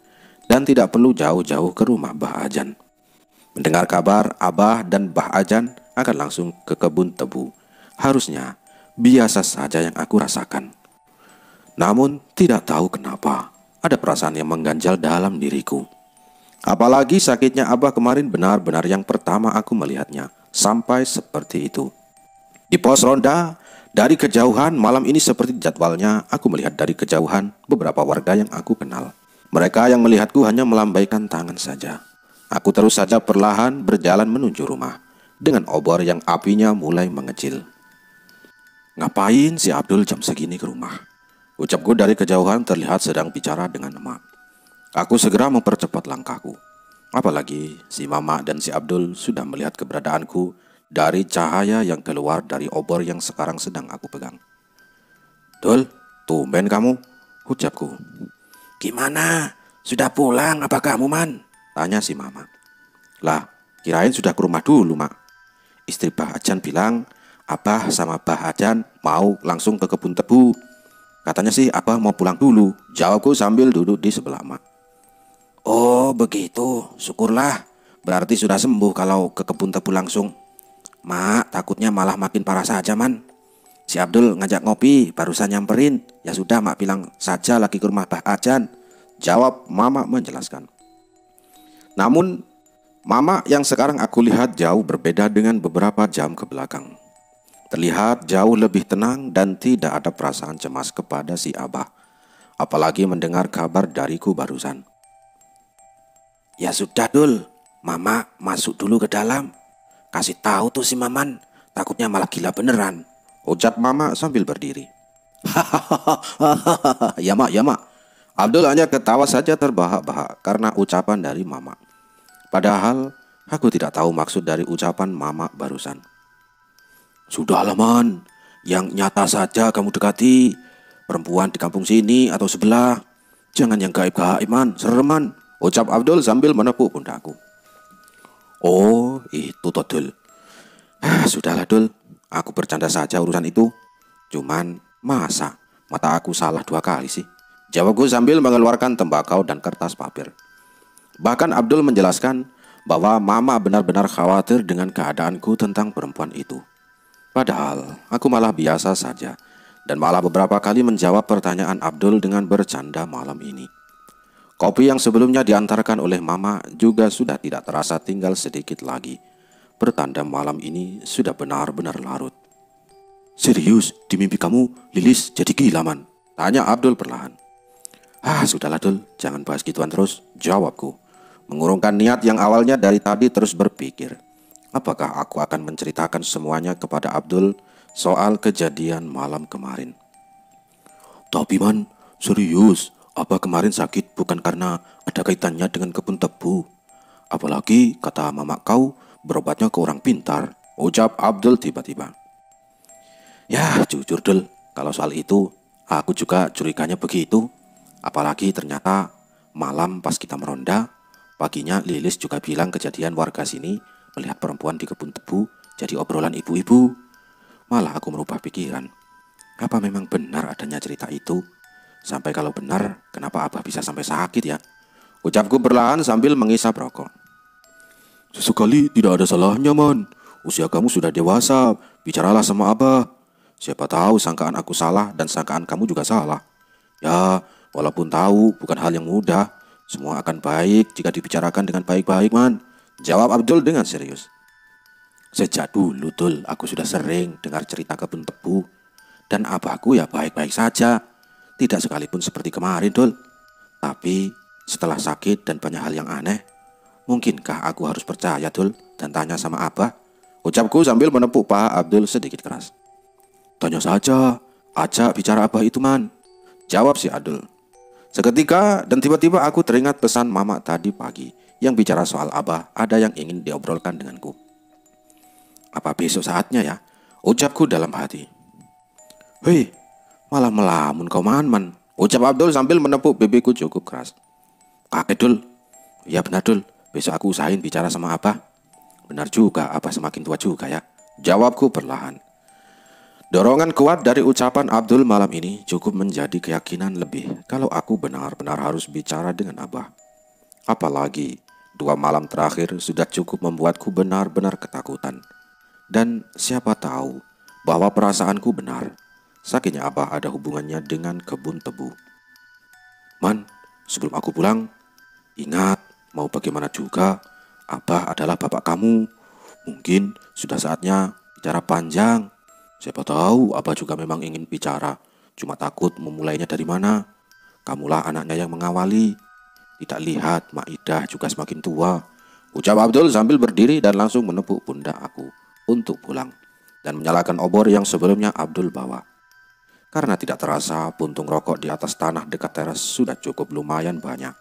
dan tidak perlu jauh-jauh ke rumah Mbah Ajan. Mendengar kabar Abah dan Mbah Ajan akan langsung ke kebun tebu, harusnya biasa saja yang aku rasakan. Namun tidak tahu kenapa ada perasaan yang mengganjal dalam diriku. Apalagi sakitnya Abah kemarin benar-benar yang pertama aku melihatnya. Sampai seperti itu. Di pos ronda, dari kejauhan malam ini seperti jadwalnya, aku melihat dari kejauhan beberapa warga yang aku kenal. Mereka yang melihatku hanya melambaikan tangan saja. Aku terus saja perlahan berjalan menuju rumah dengan obor yang apinya mulai mengecil. Ngapain si Abdul jam segini ke rumah? Ucapku dari kejauhan terlihat sedang bicara dengan emak. Aku segera mempercepat langkahku. Apalagi si Mama dan si Abdul sudah melihat keberadaanku dari cahaya yang keluar dari obor yang sekarang sedang aku pegang. Dul, tumben kamu, ucapku. Gimana? Sudah pulang apa kamu, Man? Tanya si Mama. Lah, kirain sudah ke rumah dulu, Mak. Istri Bah Ajan bilang, Abah sama Bah Ajan mau langsung ke kebun tebu. Katanya sih Abah mau pulang dulu, jawabku sambil duduk di sebelah Mak. Oh begitu, syukurlah. Berarti sudah sembuh kalau ke kebun tebu langsung. Mak, takutnya malah makin parah saja, Man. Si Abdul ngajak ngopi, barusan nyamperin. Ya sudah, Mak bilang saja lagi ke rumah Bah Ajan, jawab Mama menjelaskan. Namun, Mama yang sekarang aku lihat jauh berbeda dengan beberapa jam ke belakang. Terlihat jauh lebih tenang dan tidak ada perasaan cemas kepada si Abah. Apalagi mendengar kabar dariku barusan. Ya sudah Dul, Mama masuk dulu ke dalam. Kasih tahu tuh si Maman, takutnya malah gila beneran, ucap Mama sambil berdiri. Hahaha, ya Mak, ya Mak. Abdul hanya ketawa saja terbahak-bahak karena ucapan dari Mama. Padahal aku tidak tahu maksud dari ucapan Mama barusan. Sudahlah Man, yang nyata saja kamu dekati. Perempuan di kampung sini atau sebelah. Jangan yang gaib-gaib Man, serem Man, ucap Abdul sambil menepuk pundakku. Oh, itu toh Dul. Sudahlah Dul, aku bercanda saja urusan itu. Cuman, masa mata aku salah 2 kali sih? Jawabku sambil mengeluarkan tembakau dan kertas papir. Bahkan Abdul menjelaskan bahwa Mama benar-benar khawatir dengan keadaanku tentang perempuan itu. Padahal, aku malah biasa saja. Dan malah beberapa kali menjawab pertanyaan Abdul dengan bercanda malam ini. Kopi yang sebelumnya diantarkan oleh Mama juga sudah tidak terasa tinggal sedikit lagi. Pertanda malam ini sudah benar-benar larut. Serius, di mimpi kamu Lilis jadi gila Man? Tanya Abdul perlahan. Sudahlah Dul, jangan bahas gituan terus, jawabku. Mengurungkan niat yang awalnya dari tadi terus berpikir. Apakah aku akan menceritakan semuanya kepada Abdul soal kejadian malam kemarin? Tapi Man, serius, Abah kemarin sakit bukan karena ada kaitannya dengan kebun tebu. Apalagi kata Mama kau berobatnya ke orang pintar, ucap Abdul tiba-tiba. Ya jujur Dul, kalau soal itu aku juga curiganya begitu. Apalagi ternyata malam pas kita meronda, paginya Lilis juga bilang kejadian warga sini melihat perempuan di kebun tebu jadi obrolan ibu-ibu. Malah aku merubah pikiran. Apa memang benar adanya cerita itu? Sampai kalau benar, kenapa Abah bisa sampai sakit ya? Ucapku perlahan sambil mengisap rokok. Sesekali tidak ada salahnya Man. Usia kamu sudah dewasa, bicaralah sama Abah. Siapa tahu sangkaan aku salah dan sangkaan kamu juga salah. Ya, walaupun tahu bukan hal yang mudah, semua akan baik jika dibicarakan dengan baik-baik Man, jawab Abdul dengan serius. Sejak dulu Dul, aku sudah sering dengar cerita kebun tebu. Dan abahku ya baik-baik saja. Tidak sekalipun seperti kemarin Dul. Tapi setelah sakit dan banyak hal yang aneh, mungkinkah aku harus percaya Dul dan tanya sama Abah? Ucapku sambil menepuk paha Abdul sedikit keras. Tanya saja, ajak bicara Abah itu Man, jawab si Abdul. Seketika dan tiba-tiba aku teringat pesan Mama tadi pagi yang bicara soal Abah ada yang ingin diobrolkan denganku. Apa besok saatnya ya? Ucapku dalam hati. Hei, malah melamun kau Man, ucap Abdul sambil menepuk pipiku cukup keras. Kakek Dul, ya benar Dul, besok aku usahain bicara sama Abah. Benar juga, Abah semakin tua juga ya, jawabku perlahan. Dorongan kuat dari ucapan Abdul malam ini cukup menjadi keyakinan lebih kalau aku benar-benar harus bicara dengan Abah. Apalagi 2 malam terakhir sudah cukup membuatku benar-benar ketakutan. Dan siapa tahu bahwa perasaanku benar. Sakitnya Abah ada hubungannya dengan kebun tebu. Man, sebelum aku pulang, ingat Mau bagaimana juga, Abah adalah bapak kamu. Mungkin sudah saatnya bicara panjang. Siapa tahu Abah juga memang ingin bicara, cuma takut memulainya dari mana. Kamulah anaknya yang mengawali. Tidak lihat Mak Ida juga semakin tua, ucap Abdul sambil berdiri dan langsung menepuk pundak aku untuk pulang dan menyalakan obor yang sebelumnya Abdul bawa. Karena tidak terasa, puntung rokok di atas tanah dekat teras sudah cukup lumayan banyak.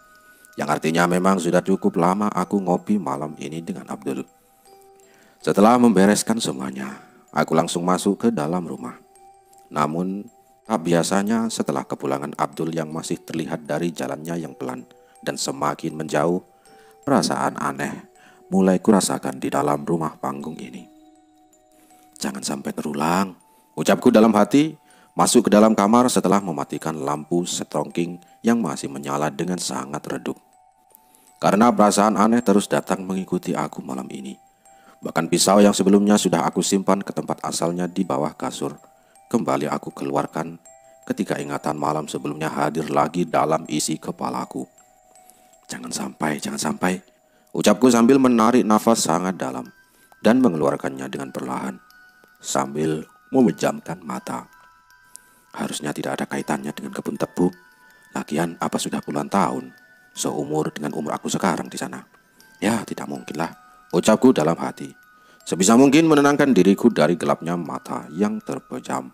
Yang artinya memang sudah cukup lama aku ngopi malam ini dengan Abdul. Setelah membereskan semuanya, aku langsung masuk ke dalam rumah. Namun, tak biasanya setelah kepulangan Abdul yang masih terlihat dari jalannya yang pelan dan semakin menjauh, perasaan aneh mulai kurasakan di dalam rumah panggung ini. Jangan sampai terulang, ucapku dalam hati, masuk ke dalam kamar setelah mematikan lampu setrongking yang masih menyala dengan sangat redup. Karena perasaan aneh terus datang mengikuti aku malam ini. Bahkan pisau yang sebelumnya sudah aku simpan ke tempat asalnya di bawah kasur, kembali aku keluarkan ketika ingatan malam sebelumnya hadir lagi dalam isi kepalaku. Jangan sampai, ucapku sambil menarik nafas sangat dalam dan mengeluarkannya dengan perlahan, sambil memejamkan mata. Harusnya tidak ada kaitannya dengan kebun tebu. Lagian apa sudah puluhan tahun, seumur dengan umur aku sekarang di sana. Ya, tidak mungkinlah, ucapku dalam hati. Sebisa mungkin menenangkan diriku dari gelapnya mata yang terpejam.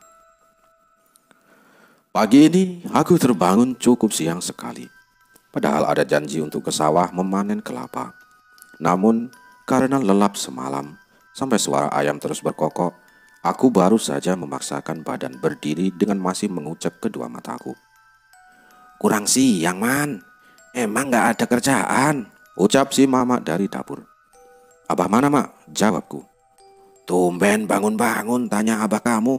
Pagi ini aku terbangun cukup siang sekali. Padahal ada janji untuk ke sawah memanen kelapa. Namun karena lelap semalam sampai suara ayam terus berkokok, aku baru saja memaksakan badan berdiri dengan masih mengucap kedua mataku. Kurang siang, Man. Emang gak ada kerjaan, ucap si Mama dari dapur. Abah mana, Mak? Jawabku. Tumben bangun-bangun, tanya abah kamu.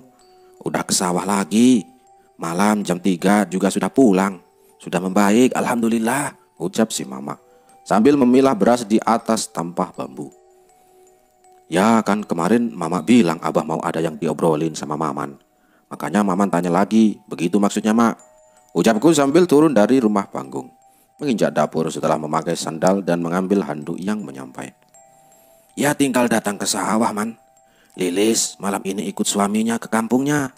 Udah ke sawah lagi. Malam jam 3 juga sudah pulang. Sudah membaik, alhamdulillah, ucap si Mama sambil memilah beras di atas tampah bambu. Ya kan kemarin Mama bilang abah mau ada yang diobrolin sama Maman. Makanya Maman tanya lagi, begitu maksudnya, Mak, ucapku sambil turun dari rumah panggung, menginjak dapur setelah memakai sandal dan mengambil handuk yang menyampai. Ya tinggal datang ke sawah, Man. Lilis malam ini ikut suaminya ke kampungnya.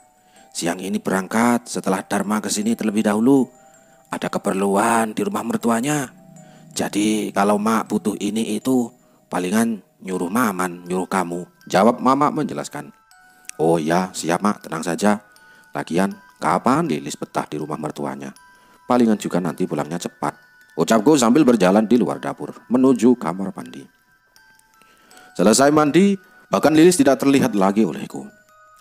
Siang ini berangkat setelah Dharma kesini terlebih dahulu. Ada keperluan di rumah mertuanya. Jadi kalau Mak butuh ini itu, palingan nyuruh Maman, nyuruh kamu, jawab Mama menjelaskan. Oh ya siap, Mak, tenang saja. Lagian kapan Lilis betah di rumah mertuanya? Palingan juga nanti pulangnya cepat, ucapku sambil berjalan di luar dapur menuju kamar mandi. Selesai mandi, bahkan Lilis tidak terlihat lagi olehku.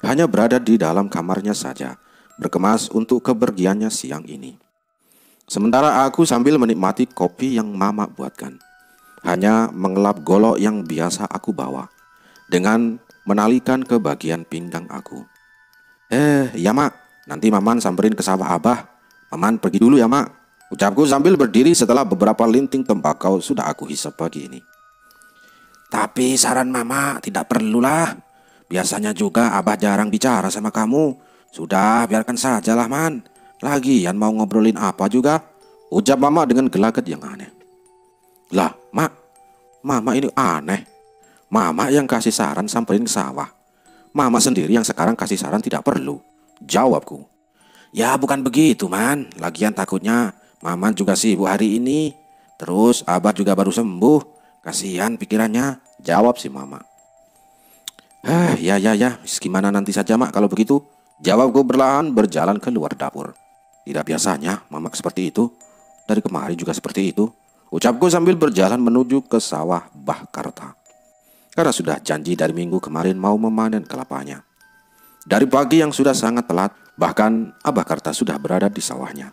Hanya berada di dalam kamarnya saja, berkemas untuk kepergiannya siang ini. Sementara aku sambil menikmati kopi yang Mama buatkan, hanya mengelap golok yang biasa aku bawa, dengan menalikan ke bagian pinggang aku. Ya Mak, nanti Maman samperin ke sawah Abah. Maman pergi dulu ya, Mak, ucapku sambil berdiri setelah beberapa linting tembakau sudah aku hisap pagi ini. Tapi saran Mama tidak perlulah. Biasanya juga Abah jarang bicara sama kamu. Sudah biarkan sajalah, Man. Lagian mau ngobrolin apa juga, ucap Mama dengan gelagat yang aneh. Lah, Mak, Mama ini aneh. Mama yang kasih saran samperin ke sawah. Mama sendiri yang sekarang kasih saran tidak perlu, jawabku. Ya bukan begitu, Man. Lagian takutnya Mama juga sibuk hari ini. Terus Abah juga baru sembuh. Kasihan pikirannya, jawab si Mama. Ya, gimana nanti saja, Mak, kalau begitu, jawabku berlahan berjalan ke luar dapur. Tidak biasanya Mama seperti itu. Dari kemarin juga seperti itu, ucapku sambil berjalan menuju ke sawah Mbah Karta. Karena sudah janji dari minggu kemarin mau memanen kelapanya. Dari pagi yang sudah sangat telat, bahkan Abah Karta sudah berada di sawahnya.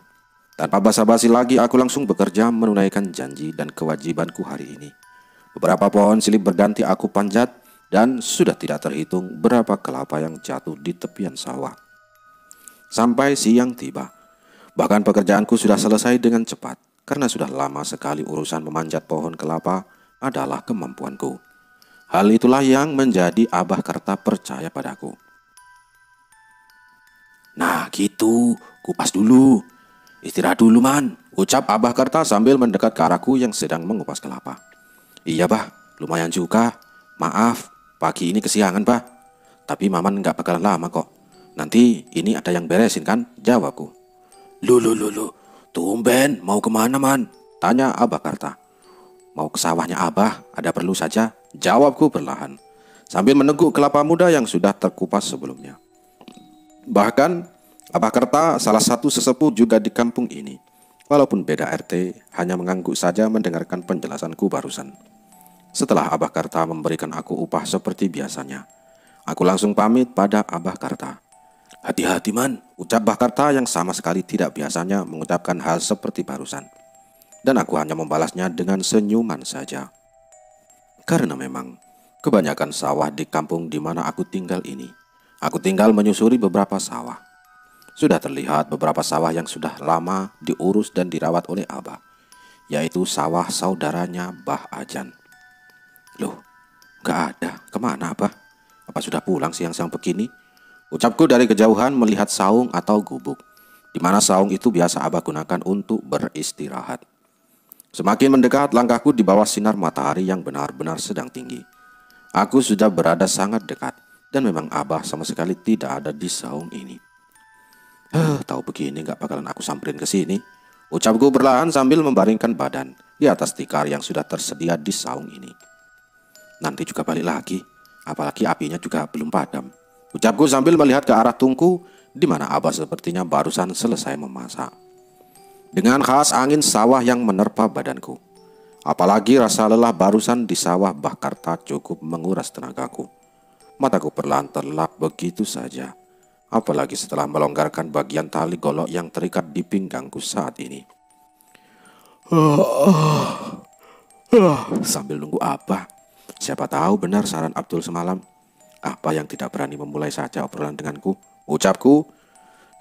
Tanpa basa-basi lagi, aku langsung bekerja menunaikan janji dan kewajibanku hari ini. Beberapa pohon silip berganti aku panjat, dan sudah tidak terhitung berapa kelapa yang jatuh di tepian sawah. Sampai siang tiba. Bahkan pekerjaanku sudah selesai dengan cepat, karena sudah lama sekali urusan memanjat pohon kelapa adalah kemampuanku. Hal itulah yang menjadi Abah Karta percaya padaku. Nah gitu, kupas dulu. Istirahat dulu, Man, Ucap Abah Karta sambil mendekat ke arahku yang sedang mengupas kelapa. Iya bah, lumayan juga. Maaf, pagi ini kesiangan bah. Tapi Maman nggak bakalan lama kok. Nanti ini ada yang beresin kan? Jawabku. Lu. Tumben, mau kemana man? Tanya Abah Karta. Mau ke sawahnya Abah, ada perlu saja. Jawabku perlahan. Sambil meneguk kelapa muda yang sudah terkupas sebelumnya. Bahkan, Abah Karta salah satu sesepuh juga di kampung ini. Walaupun beda RT, hanya mengangguk saja mendengarkan penjelasanku barusan. Setelah Abah Karta memberikan aku upah seperti biasanya, aku langsung pamit pada Abah Karta. Hati-hati man, ucap Abah Karta yang sama sekali tidak biasanya mengucapkan hal seperti barusan. Dan aku hanya membalasnya dengan senyuman saja. Karena memang, kebanyakan sawah di kampung di mana aku tinggal ini, aku tinggal menyusuri beberapa sawah. Sudah terlihat beberapa sawah yang sudah lama diurus dan dirawat oleh Abah, yaitu sawah saudaranya Bah Ajan. Loh, gak ada, kemana Abah? Apa sudah pulang siang-siang begini? Ucapku dari kejauhan melihat saung atau gubuk, di mana saung itu biasa Abah gunakan untuk beristirahat. Semakin mendekat langkahku di bawah sinar matahari yang benar-benar sedang tinggi. Aku sudah berada sangat dekat, dan memang Abah sama sekali tidak ada di saung ini. Tahu begini gak bakalan aku samperin ke sini. Ucapku perlahan sambil membaringkan badan di atas tikar yang sudah tersedia di saung ini. Nanti juga balik lagi, apalagi apinya juga belum padam. Ucapku sambil melihat ke arah tungku di mana Abah sepertinya barusan selesai memasak. Dengan khas angin sawah yang menerpa badanku. Apalagi rasa lelah barusan di sawah Bah Karta cukup menguras tenagaku. Mataku perlahan terlelap begitu saja. Apalagi setelah melonggarkan bagian tali golok yang terikat di pinggangku saat ini. Sambil nunggu Abah, siapa tahu benar saran Abdul semalam. Apa yang tidak berani memulai saja obrolan denganku, ucapku.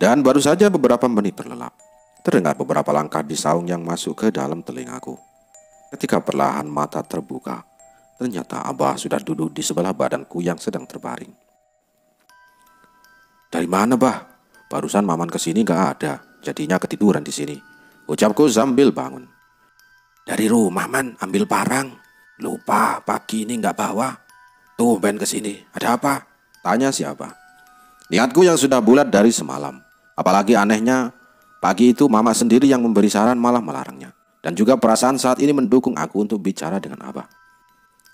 Dan baru saja beberapa menit terlelap, terdengar beberapa langkah di saung yang masuk ke dalam telingaku. Ketika perlahan mata terbuka, ternyata Abah sudah duduk di sebelah badanku yang sedang terbaring. Dari mana bah? Barusan Maman kesini gak ada, jadinya ketiduran di sini. Ucapku sambil bangun. Dari rumah man, ambil barang. Lupa pagi ini gak bawa. Tumben kesini, ada apa? Tanya si Abah. Niatku yang sudah bulat dari semalam. Apalagi anehnya, pagi itu Mama sendiri yang memberi saran malah melarangnya. Dan juga perasaan saat ini mendukung aku untuk bicara dengan Abah.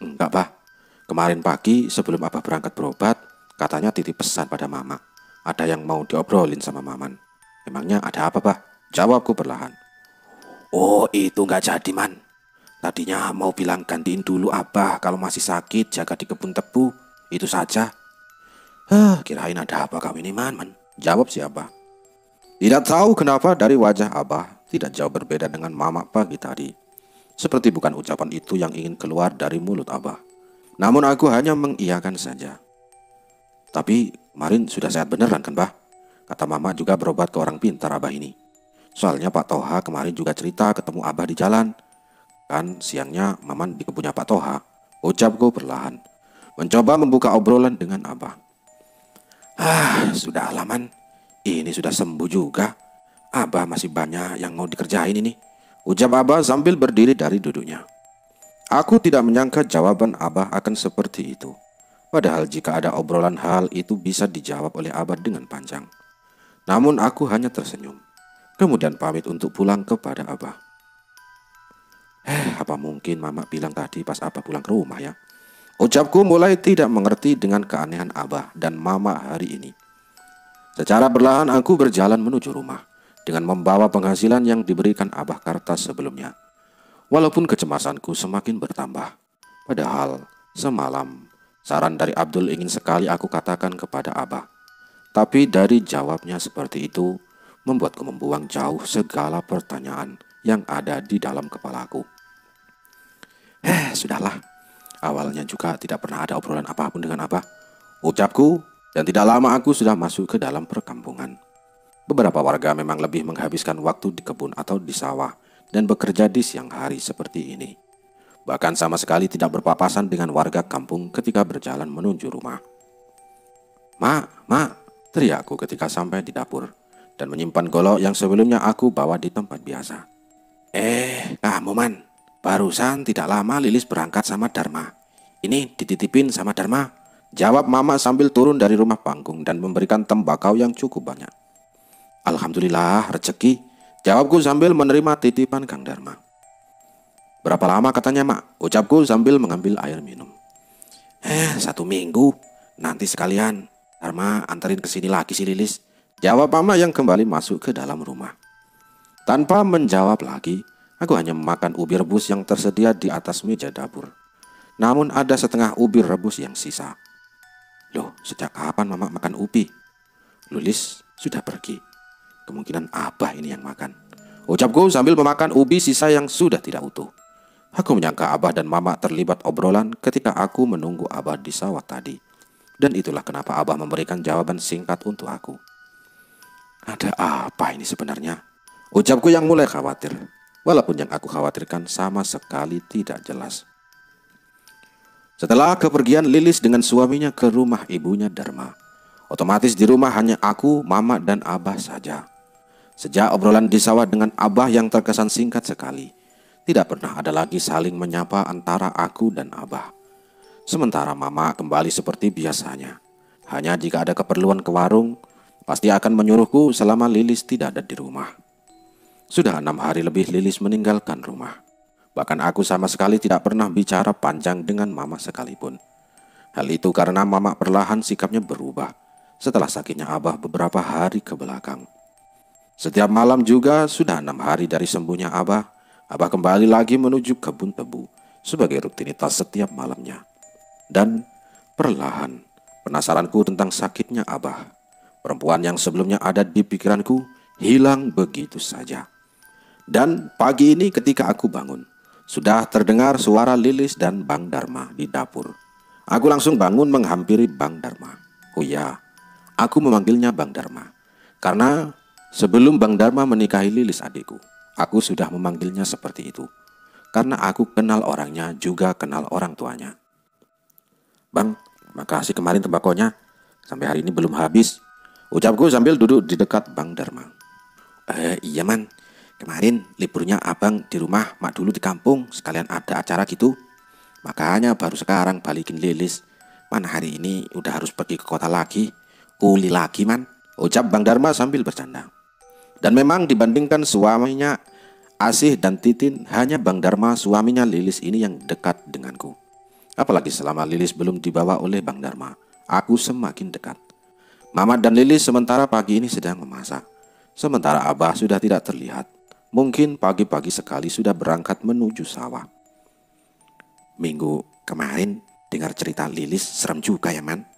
Enggak bah, kemarin pagi sebelum Abah berangkat berobat, katanya titip pesan pada Mama. Ada yang mau diobrolin sama Maman. Emangnya ada apa bah? Jawabku perlahan. Oh itu gak jadi man. Tadinya mau bilang gantiin dulu Abah kalau masih sakit jaga di kebun tebu. Itu saja. Kirain ada apa kau ini man. Jawab si Abah. Tidak tahu kenapa dari wajah Abah tidak jauh berbeda dengan Mama pagi tadi. Seperti bukan ucapan itu yang ingin keluar dari mulut Abah. Namun aku hanya mengiyakan saja. Tapi kemarin sudah sehat beneran kan bah? Kata Mama juga berobat ke orang pintar Abah ini. Soalnya Pak Toha kemarin juga cerita ketemu Abah di jalan. Kan siangnya Maman di kebunnya Pak Toha. Ucapku perlahan, mencoba membuka obrolan dengan Abah. Sudah man. Ini sudah sembuh juga. Abah masih banyak yang mau dikerjain ini. Ucap Abah sambil berdiri dari duduknya. Aku tidak menyangka jawaban Abah akan seperti itu. Padahal jika ada obrolan hal itu bisa dijawab oleh Abah dengan panjang. Namun aku hanya tersenyum. Kemudian pamit untuk pulang kepada Abah. Apa mungkin Mama bilang tadi pas Abah pulang ke rumah ya? Ucapku mulai tidak mengerti dengan keanehan Abah dan Mama hari ini. Secara perlahan aku berjalan menuju rumah dengan membawa penghasilan yang diberikan Abah Karta sebelumnya. Walaupun kecemasanku semakin bertambah. Padahal semalam saran dari Abdul ingin sekali aku katakan kepada Abah. Tapi dari jawabnya seperti itu membuatku membuang jauh segala pertanyaan yang ada di dalam kepalaku. Sudahlah. Awalnya juga tidak pernah ada obrolan apapun dengan Abah. Ucapku, dan tidak lama aku sudah masuk ke dalam perkampungan. Beberapa warga memang lebih menghabiskan waktu di kebun atau di sawah dan bekerja di siang hari seperti ini. Bahkan sama sekali tidak berpapasan dengan warga kampung ketika berjalan menuju rumah. Mak, teriakku ketika sampai di dapur dan menyimpan golok yang sebelumnya aku bawa di tempat biasa. Kamu man, barusan tidak lama Lilis berangkat sama Dharma. Ini dititipin sama Dharma, jawab Mama sambil turun dari rumah panggung dan memberikan tembakau yang cukup banyak. Alhamdulillah rezeki, jawabku sambil menerima titipan Kang Dharma. Berapa lama katanya Mak, ucapku sambil mengambil air minum. 1 minggu, nanti sekalian Dharma anterin ke sini lagi si Lilis, jawab Mama yang kembali masuk ke dalam rumah. Tanpa menjawab lagi, aku hanya memakan ubi rebus yang tersedia di atas meja dapur. Namun ada setengah ubi rebus yang sisa. Loh, sejak kapan Mama makan ubi? Lilis sudah pergi. Kemungkinan Abah ini yang makan, ucapku sambil memakan ubi sisa yang sudah tidak utuh. Aku menyangka Abah dan Mama terlibat obrolan ketika aku menunggu Abah di sawah tadi. Dan itulah kenapa Abah memberikan jawaban singkat untuk aku. Ada apa ini sebenarnya? Ucapku yang mulai khawatir, walaupun yang aku khawatirkan sama sekali tidak jelas. Setelah kepergian Lilis dengan suaminya ke rumah ibunya Dharma, otomatis di rumah hanya aku, Mama, dan Abah saja. Sejak obrolan di sawah dengan Abah yang terkesan singkat sekali, tidak pernah ada lagi saling menyapa antara aku dan Abah. Sementara Mama kembali seperti biasanya. Hanya jika ada keperluan ke warung, pasti akan menyuruhku selama Lilis tidak ada di rumah. Sudah 6 hari lebih Lilis meninggalkan rumah. Bahkan aku sama sekali tidak pernah bicara panjang dengan Mama sekalipun. Hal itu karena Mama perlahan sikapnya berubah setelah sakitnya Abah beberapa hari ke belakang. Setiap malam juga sudah 6 hari dari sembuhnya Abah kembali lagi menuju kebun tebu sebagai rutinitas setiap malamnya. Dan perlahan penasaranku tentang sakitnya Abah, perempuan yang sebelumnya ada di pikiranku, hilang begitu saja. Dan pagi ini ketika aku bangun, sudah terdengar suara Lilis dan Bang Dharma di dapur. Aku langsung bangun menghampiri Bang Dharma. Oh ya, aku memanggilnya Bang Dharma karena sebelum Bang Dharma menikahi Lilis adikku, aku sudah memanggilnya seperti itu. Karena aku kenal orangnya juga kenal orang tuanya. Bang, makasih kemarin tembakonya, sampai hari ini belum habis, ucapku sambil duduk di dekat Bang Dharma. Iya man, kemarin liburnya abang di rumah, mak dulu di kampung, sekalian ada acara gitu. Makanya baru sekarang balikin Lilis. Man hari ini udah harus pergi ke kota lagi, kuli lagi man, ucap Bang Dharma sambil bercanda. Dan memang dibandingkan suaminya Asih dan Titin, hanya Bang Dharma suaminya Lilis ini yang dekat denganku. Apalagi selama Lilis belum dibawa oleh Bang Dharma, aku semakin dekat. Mamat dan Lilis sementara pagi ini sedang memasak. Sementara Abah sudah tidak terlihat. Mungkin pagi-pagi sekali sudah berangkat menuju sawah. Minggu kemarin dengar cerita Lilis serem juga ya man,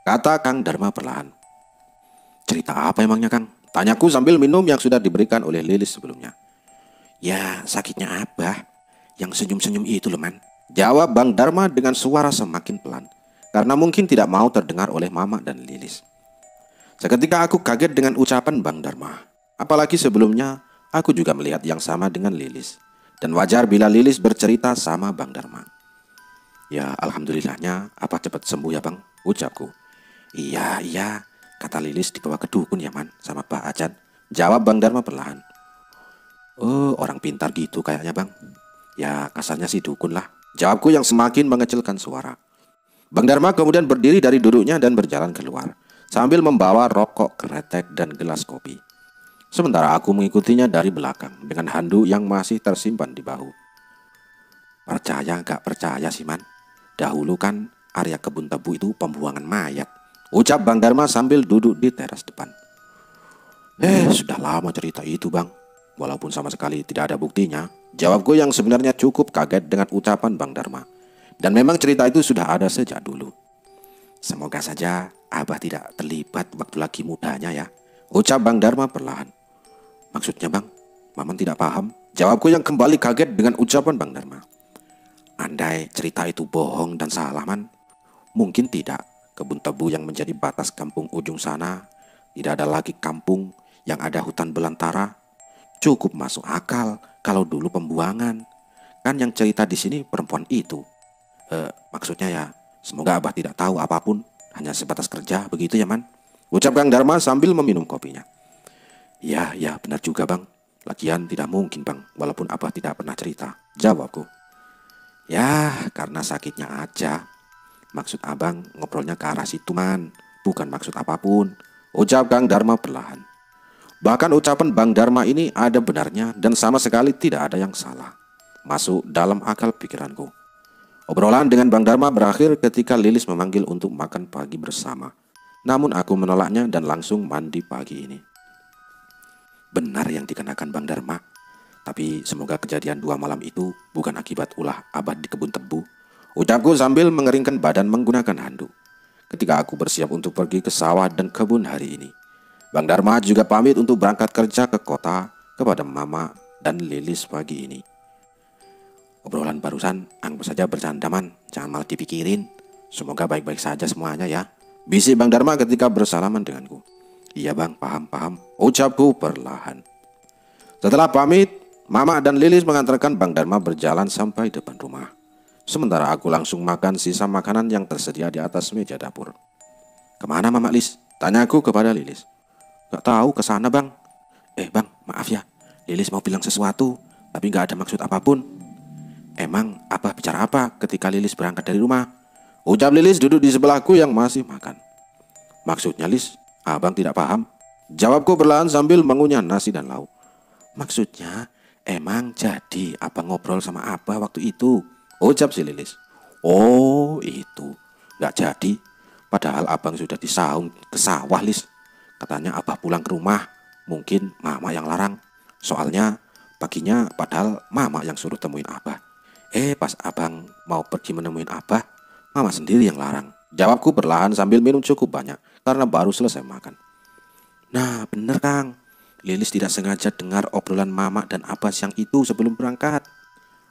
kata Kang Dharma perlahan. Cerita apa emangnya Kang? Tanyaku sambil minum yang sudah diberikan oleh Lilis sebelumnya. Ya sakitnya Abah yang senyum-senyum itu loh man, jawab Bang Dharma dengan suara semakin pelan, karena mungkin tidak mau terdengar oleh Mama dan Lilis. Seketika aku kaget dengan ucapan Bang Dharma. Apalagi sebelumnya aku juga melihat yang sama dengan Lilis. Dan wajar bila Lilis bercerita sama Bang Dharma. Ya alhamdulillahnya apa cepat sembuh ya Bang, ucapku. Iya, kata Lilis dibawa ke dukun ya man sama Pak Ajan, jawab Bang Dharma perlahan. Oh orang pintar gitu kayaknya Bang. Ya kasarnya sih dukun lah, jawabku yang semakin mengecilkan suara. Bang Dharma kemudian berdiri dari duduknya dan berjalan keluar sambil membawa rokok kretek dan gelas kopi. Sementara aku mengikutinya dari belakang dengan handuk yang masih tersimpan di bahu. Percaya gak percaya sih man, dahulu kan area kebun tebu itu pembuangan mayat, ucap Bang Dharma sambil duduk di teras depan. Sudah lama cerita itu Bang, walaupun sama sekali tidak ada buktinya, jawabku yang sebenarnya cukup kaget dengan ucapan Bang Dharma. Dan memang cerita itu sudah ada sejak dulu. Semoga saja Abah tidak terlibat waktu lagi mudanya ya, ucap Bang Dharma perlahan. Maksudnya Bang, Maman tidak paham, jawabku yang kembali kaget dengan ucapan Bang Dharma. Andai cerita itu bohong dan salah man, mungkin tidak. Kebun tebu yang menjadi batas kampung ujung sana, tidak ada lagi kampung yang ada hutan belantara. Cukup masuk akal kalau dulu pembuangan. Kan yang cerita di sini perempuan itu. Maksudnya ya, semoga Abah tidak tahu apapun, hanya sebatas kerja, begitu ya man, ucap Kang Dharma sambil meminum kopinya. Ya benar juga Bang, Lagian tidak mungkin bang, walaupun abah tidak pernah cerita, jawabku. Ya karena sakitnya aja. Maksud abang ngobrolnya ke arah situ man, bukan maksud apapun, ucap Kang Darma perlahan. Bahkan ucapan Bang Darma ini ada benarnya dan sama sekali tidak ada yang salah. Masuk dalam akal pikiranku. Obrolan dengan Bang Darma berakhir ketika Lilis memanggil untuk makan pagi bersama. Namun aku menolaknya dan langsung mandi pagi ini. Benar yang dikenakan Bang Darma. Tapi semoga kejadian 2 malam itu bukan akibat ulah abad di kebun tebu, ucapku sambil mengeringkan badan menggunakan handuk. Ketika aku bersiap untuk pergi ke sawah dan kebun hari ini, Bang Darma juga pamit untuk berangkat kerja ke kota kepada Mama dan Lilis pagi ini. Obrolan barusan anggap saja bercanda man, jangan malah dipikirin. Semoga baik-baik saja semuanya ya, bisik Bang Darma ketika bersalaman denganku. Iya bang, paham, ucapku perlahan. Setelah pamit, Mama dan Lilis mengantarkan Bang Darma berjalan sampai depan rumah. Sementara aku langsung makan sisa makanan yang tersedia di atas meja dapur. Kemana Mama Lis? Tanyaku kepada Lilis. Gak tahu, ke sana bang. Bang, maaf ya, Lilis mau bilang sesuatu, tapi gak ada maksud apapun. Emang abah bicara apa ketika Lilis berangkat dari rumah? Ucap Lilis duduk di sebelahku yang masih makan. Maksudnya Lis, abang tidak paham. Jawabku perlahan sambil mengunyah nasi dan lauk. Maksudnya, emang jadi abang ngobrol sama abah waktu itu? Ucap si Lilis. Oh itu, gak jadi. Padahal abang sudah disaung ke sawah Lis. Katanya abah pulang ke rumah, mungkin mama yang larang. Soalnya paginya padahal mama yang suruh temuin abah. Pas abang mau pergi menemuin abah, mama sendiri yang larang. Jawabku perlahan sambil minum cukup banyak karena baru selesai makan. Nah bener Kang, Lilis tidak sengaja dengar obrolan mama dan abah siang itu sebelum berangkat.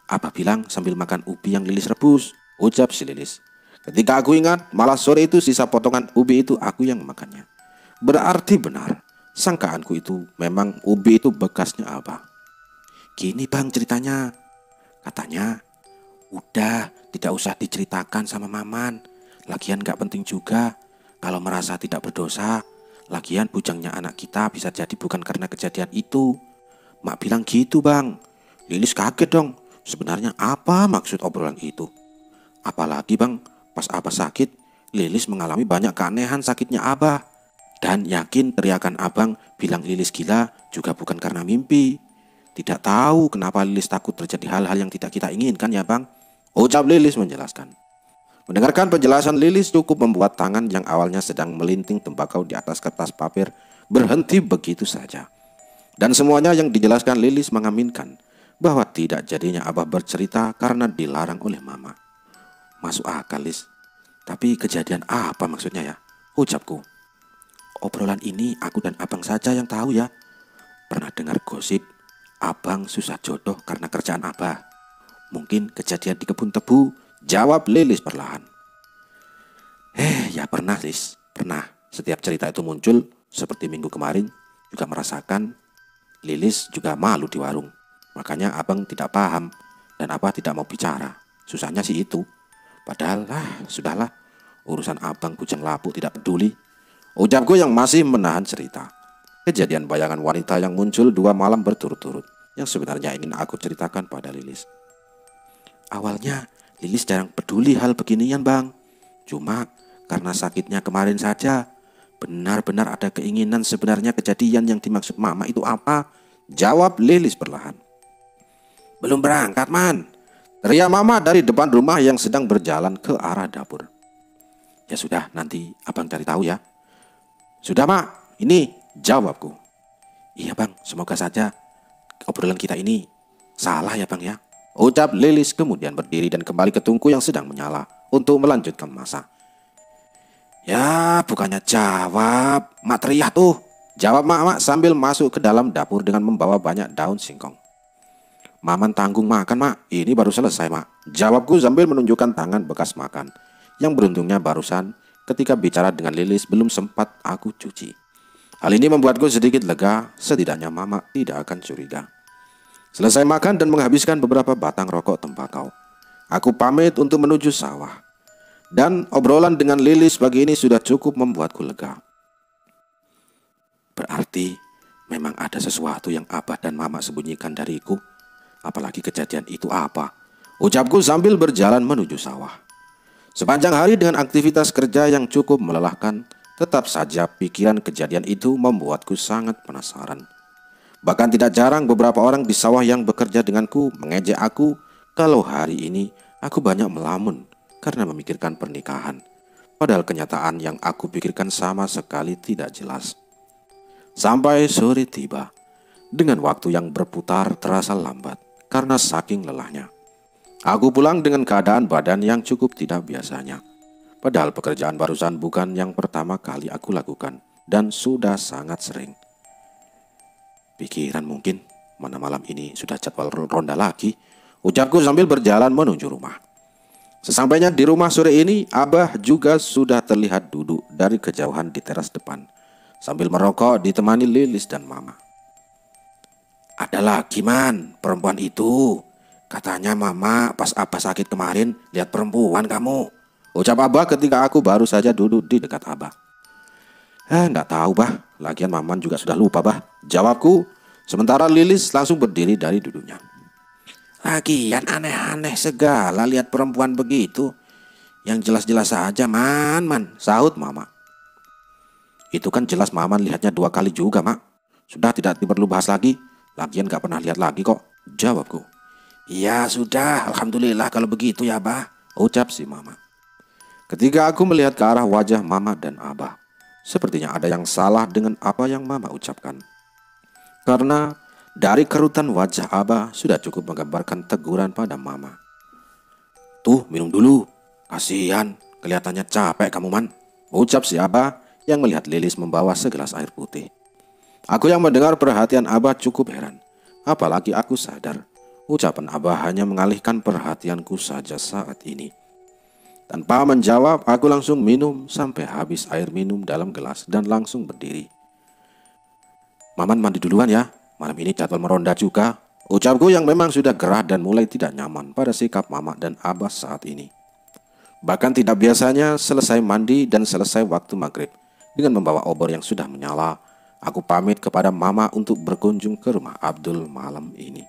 Abah bilang sambil makan ubi yang Lilis rebus, ucap si Lilis. Ketika aku ingat, malah sore itu sisa potongan ubi itu aku yang memakannya. Berarti benar, sangkaanku itu memang ubi itu bekasnya abah. Gini bang ceritanya, katanya, udah tidak usah diceritakan sama Maman. Lagian gak penting juga, kalau merasa tidak berdosa. Lagian bujangnya anak kita bisa jadi bukan karena kejadian itu. Mak bilang gitu bang. Lilis kaget dong, sebenarnya apa maksud obrolan itu? Apalagi bang, pas abah sakit, Lilis mengalami banyak keanehan sakitnya abah. Dan yakin teriakan abang bilang Lilis gila juga bukan karena mimpi. Tidak tahu kenapa Lilis takut terjadi hal-hal yang tidak kita inginkan ya bang, ucap Lilis menjelaskan. Mendengarkan penjelasan Lilis cukup membuat tangan yang awalnya sedang melinting tembakau di atas kertas papir berhenti begitu saja. Dan semuanya yang dijelaskan Lilis mengaminkan bahwa tidak jadinya abah bercerita karena dilarang oleh mama. Masuk akal Lis. Tapi kejadian apa maksudnya ya? Ucapku. Obrolan ini aku dan abang saja yang tahu ya. Pernah dengar gosip abang susah jodoh karena kerjaan abah. Mungkin kejadian di kebun tebu, jawab Lilis perlahan. Ya pernah Lis, pernah. Setiap cerita itu muncul, seperti minggu kemarin juga merasakan Lilis juga malu di warung. Makanya abang tidak paham dan abah tidak mau bicara. Susahnya sih itu. Padahal sudahlah, urusan abang bujang lapuk tidak peduli, ucapku yang masih menahan cerita. Kejadian bayangan wanita yang muncul 2 malam berturut-turut yang sebenarnya ingin aku ceritakan pada Lilis. Awalnya Lilis jarang peduli hal beginian bang. Cuma karena sakitnya kemarin saja, benar-benar ada keinginan sebenarnya kejadian yang dimaksud mama itu apa? Jawab Lilis perlahan. Belum berangkat man, teriak mama dari depan rumah yang sedang berjalan ke arah dapur. Ya sudah, nanti abang cari tahu ya. Sudah mak, ini, jawabku. Iya bang, semoga saja obrolan kita ini salah ya bang ya, ucap Lilis kemudian berdiri dan kembali ke tungku yang sedang menyala untuk melanjutkan masak. Ya bukannya jawab, mak teriak tuh, jawab mak sambil masuk ke dalam dapur dengan membawa banyak daun singkong. Maman tanggung makan mak, ini baru selesai mak, jawabku sambil menunjukkan tangan bekas makan yang beruntungnya barusan ketika bicara dengan Lilis belum sempat aku cuci. Hal ini membuatku sedikit lega, setidaknya mama tidak akan curiga. Selesai makan dan menghabiskan beberapa batang rokok tembakau, aku pamit untuk menuju sawah. Dan obrolan dengan Lilis pagi ini sudah cukup membuatku lega. Berarti Memang ada sesuatu yang Abah dan Mama sembunyikan dariku. Apalagi kejadian itu apa? Ucapku sambil berjalan menuju sawah. Sepanjang hari dengan aktivitas kerja yang cukup melelahkan, tetap saja pikiran kejadian itu membuatku sangat penasaran. Bahkan tidak jarang beberapa orang di sawah yang bekerja denganku mengejek aku kalau hari ini aku banyak melamun karena memikirkan pernikahan. Padahal kenyataan yang aku pikirkan sama sekali tidak jelas. Sampai sore tiba, dengan waktu yang berputar terasa lambat karena saking lelahnya. Aku pulang dengan keadaan badan yang cukup tidak biasanya. Padahal pekerjaan barusan bukan yang pertama kali aku lakukan dan sudah sangat sering. Pikiran mungkin, mana malam ini sudah jadwal ronda lagi, ucapku sambil berjalan menuju rumah. Sesampainya di rumah sore ini, Abah juga sudah terlihat duduk dari kejauhan di teras depan, sambil merokok ditemani Lilis dan Mama. Ada lagi man, perempuan itu. Katanya Mama pas Abah sakit kemarin lihat perempuan kamu. Ucap Abah ketika aku baru saja duduk di dekat Abah. Nggak tahu bah, lagian Maman juga sudah lupa bah, jawabku. Sementara Lilis langsung berdiri dari duduknya. Lagian aneh-aneh segala lihat perempuan begitu. Yang jelas-jelas saja man, sahut Mama. Itu kan jelas Maman lihatnya 2 kali juga mak. Sudah tidak perlu bahas lagi. Lagian gak pernah lihat lagi kok, jawabku. Ya sudah, alhamdulillah kalau begitu ya Abah, ucap si Mama. Ketika aku melihat ke arah wajah Mama dan Abah, sepertinya ada yang salah dengan apa yang Mama ucapkan. Karena dari kerutan wajah Abah sudah cukup menggambarkan teguran pada Mama. Tuh minum dulu, kasihan, kelihatannya capek kamu man, ucap si Abah yang melihat Lilis membawa segelas air putih. Aku yang mendengar perhatian Abah cukup heran. Apalagi aku sadar, ucapan Abah hanya mengalihkan perhatianku saja saat ini. Tanpa menjawab, aku langsung minum sampai habis air minum dalam gelas dan langsung berdiri. Maman mandi duluan ya, malam ini jadwal meronda juga, ucapku yang memang sudah gerah dan mulai tidak nyaman pada sikap Mama dan Abah saat ini. Bahkan tidak biasanya selesai mandi dan selesai waktu maghrib, dengan membawa obor yang sudah menyala, aku pamit kepada Mama untuk berkunjung ke rumah Abdul malam ini.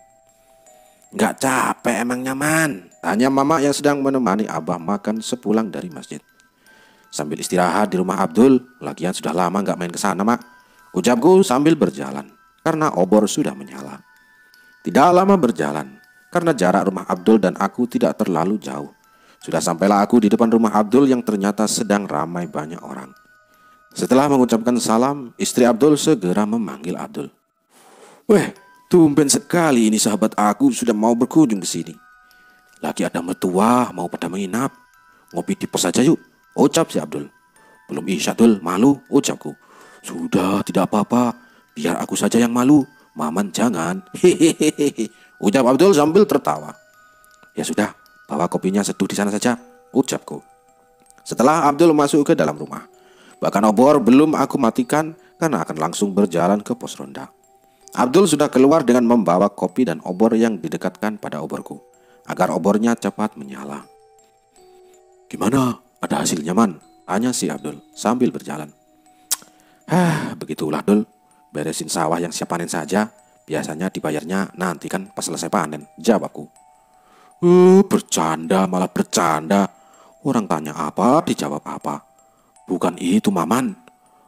Gak capek emang nyaman? Tanya Mama yang sedang menemani Abah makan sepulang dari masjid. Sambil istirahat di rumah Abdul, lagian sudah lama gak main ke sana mak, ucapku sambil berjalan, karena obor sudah menyala. Tidak lama berjalan, karena jarak rumah Abdul dan aku tidak terlalu jauh. Sudah sampailah aku di depan rumah Abdul yang ternyata sedang ramai banyak orang. Setelah mengucapkan salam, istri Abdul segera memanggil Abdul. Weh, tumben sekali ini sahabat aku sudah mau berkunjung ke sini. Lagi ada mertua mau pada menginap. Ngopi di pos saja yuk, ucap si Abdul. Belum isya Dul, malu, ucapku. Sudah, tidak apa-apa, biar aku saja yang malu. Maman jangan. Hehehe, ucap Abdul sambil tertawa. Ya sudah, bawa kopinya seduh di sana saja, ucapku. Setelah Abdul masuk ke dalam rumah, bahkan obor belum aku matikan karena akan langsung berjalan ke pos ronda. Abdul sudah keluar dengan membawa kopi dan obor yang didekatkan pada oborku, agar obornya cepat menyala. Gimana? Ada hasilnya man? Tanya si Abdul sambil berjalan. Begitulah Dul, beresin sawah yang siap panen saja. Biasanya dibayarnya nanti kan pas selesai panen, jawabku. Bercanda malah bercanda. Orang tanya apa dijawab apa. Bukan itu Maman.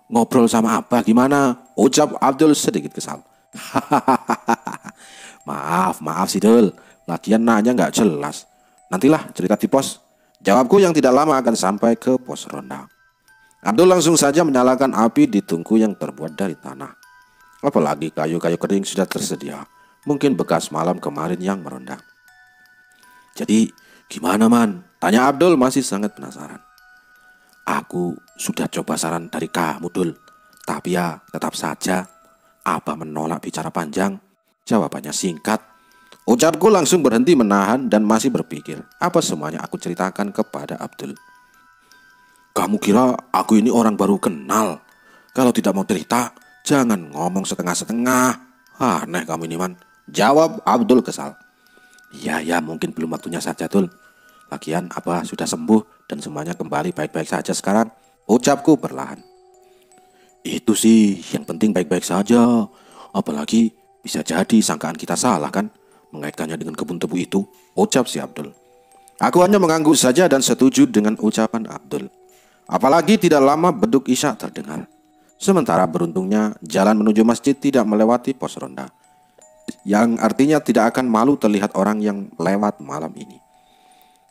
Ngobrol sama Abah gimana? Ucap Abdul sedikit kesal. Maaf si Dul. Lagian nanya gak jelas. Nantilah cerita di pos. Jawabku yang tidak lama akan sampai ke pos ronda. Abdul langsung saja menyalakan api di tungku yang terbuat dari tanah. Apalagi kayu-kayu kering sudah tersedia. Mungkin bekas malam kemarin yang meronda. Jadi gimana man? Tanya Abdul masih sangat penasaran. Aku sudah coba saran dari kamu Dul. Tapi ya tetap saja Abah menolak bicara panjang. Jawabannya singkat. Ucapku langsung berhenti menahan dan masih berpikir apa semuanya aku ceritakan kepada Abdul. Kamu kira aku ini orang baru kenal? Kalau tidak mau cerita, jangan ngomong setengah-setengah. Aneh kamu ini man, jawab Abdul kesal. Ya mungkin belum waktunya saja Dul. Lagian Abah sudah sembuh dan semuanya kembali baik-baik saja sekarang, ucapku perlahan. Itu sih yang penting baik-baik saja. Apalagi bisa jadi sangkaan kita salah kan, mengaitkannya dengan kebun tebu itu, ucap si Abdul. Aku hanya mengangguk saja dan setuju dengan ucapan Abdul. Apalagi tidak lama beduk isya terdengar. Sementara beruntungnya jalan menuju masjid tidak melewati pos ronda, yang artinya tidak akan malu terlihat orang yang lewat malam ini.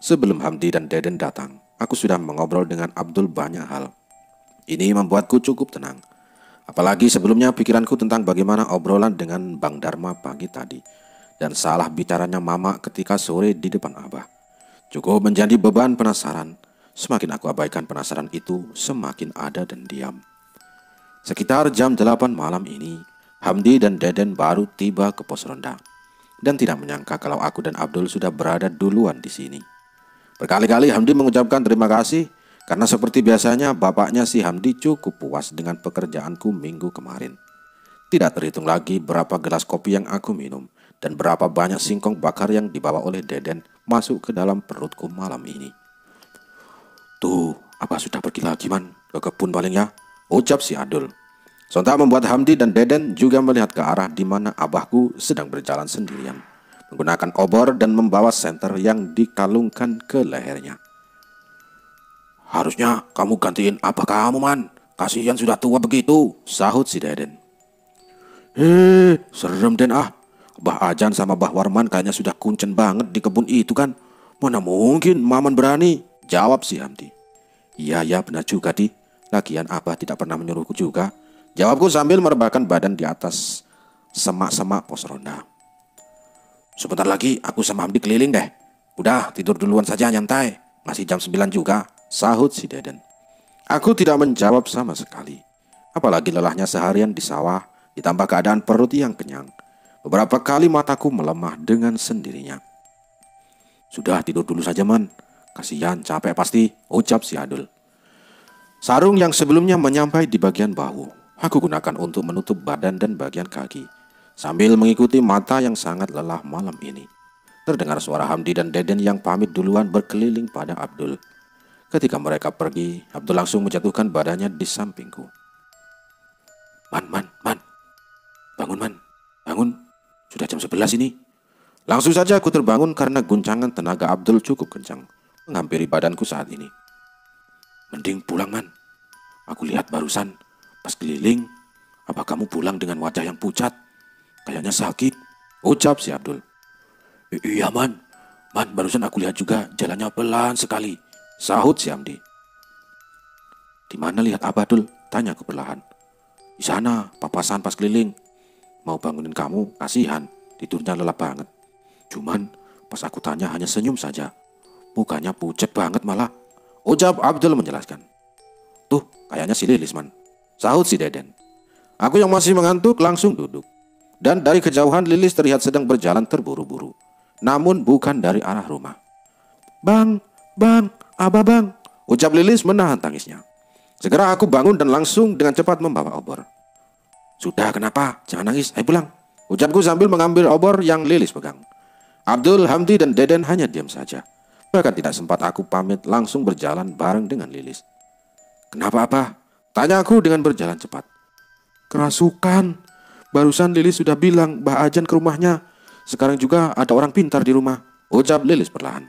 Sebelum Hamdi dan Deden datang, aku sudah mengobrol dengan Abdul banyak hal. Ini membuatku cukup tenang. Apalagi sebelumnya pikiranku tentang bagaimana obrolan dengan Bang Dharma pagi tadi dan salah bicaranya Mama ketika sore di depan Abah. Cukup menjadi beban penasaran. Semakin aku abaikan penasaran itu, semakin ada dan diam. Sekitar jam 8 malam ini, Hamdi dan Deden baru tiba ke pos ronda dan tidak menyangka kalau aku dan Abdul sudah berada duluan di sini. Berkali-kali Hamdi mengucapkan terima kasih karena seperti biasanya bapaknya si Hamdi cukup puas dengan pekerjaanku minggu kemarin. Tidak terhitung lagi berapa gelas kopi yang aku minum dan berapa banyak singkong bakar yang dibawa oleh Deden masuk ke dalam perutku malam ini. Tuh, Abah sudah pergi lagi man, ke kebun paling ya, ucap si Adul. Sontak membuat Hamdi dan Deden juga melihat ke arah di mana abahku sedang berjalan sendirian, menggunakan obor dan membawa senter yang dikalungkan ke lehernya. Harusnya kamu gantiin abah kamu man, kasihan sudah tua begitu, sahut si Deden. Serem Den ah, Bah Ajan sama Bah Warman kayaknya sudah kuncen banget di kebun itu kan. Mana mungkin Maman berani, jawab si Hamdi. Iya benar juga di, lagian abah tidak pernah menyuruhku juga, jawabku sambil merebahkan badan di atas semak-semak pos ronda. Sebentar lagi aku sama Hamdi keliling deh. Udah tidur duluan saja nyantai, masih jam 9 juga, sahut si Deden. Aku tidak menjawab sama sekali. Apalagi lelahnya seharian di sawah, ditambah keadaan perut yang kenyang. Beberapa kali mataku melemah dengan sendirinya. Sudah tidur dulu saja man, kasihan capek pasti, ucap si Adul. Sarung yang sebelumnya menyampai di bagian bahu, aku gunakan untuk menutup badan dan bagian kaki, sambil mengikuti mata yang sangat lelah malam ini. Terdengar suara Hamdi dan Deden yang pamit duluan berkeliling pada Abdul. Ketika mereka pergi, Abdul langsung menjatuhkan badannya di sampingku. Man, bangun man, bangun, sudah jam 11 ini. Langsung saja aku terbangun karena guncangan tenaga Abdul cukup kencang menghampiri badanku saat ini. Mending pulang man, aku lihat barusan pas keliling, apa kamu pulang dengan wajah yang pucat, kayaknya sakit, ucap si Abdul. Iya man, barusan aku lihat juga jalannya pelan sekali, sahut si Hamdi. Di mana lihat Abah Dul? Tanyaku perlahan. Di sana, papasan pas keliling. Mau bangunin kamu, kasihan, tidurnya lelap banget. Cuman pas aku tanya hanya senyum saja. Mukanya pucat banget malah, ucap Abdul menjelaskan. Tuh, kayaknya si Lilis man, sahut si Deden. Aku yang masih mengantuk langsung duduk. Dan dari kejauhan Lilis terlihat sedang berjalan terburu-buru. Namun bukan dari arah rumah. Bang, Abah bang, ucap Lilis menahan tangisnya. Segera aku bangun dan langsung dengan cepat membawa obor. Sudah kenapa? Jangan nangis, ayo pulang, ucapku sambil mengambil obor yang Lilis pegang. Abdul, Hamdi dan Deden hanya diam saja. Bahkan tidak sempat aku pamit langsung berjalan bareng dengan Lilis. Kenapa apa? Tanya aku dengan berjalan cepat. Kerasukan. Barusan Lilis sudah bilang Mbah Ajan ke rumahnya. Sekarang juga ada orang pintar di rumah, ucap Lilis perlahan.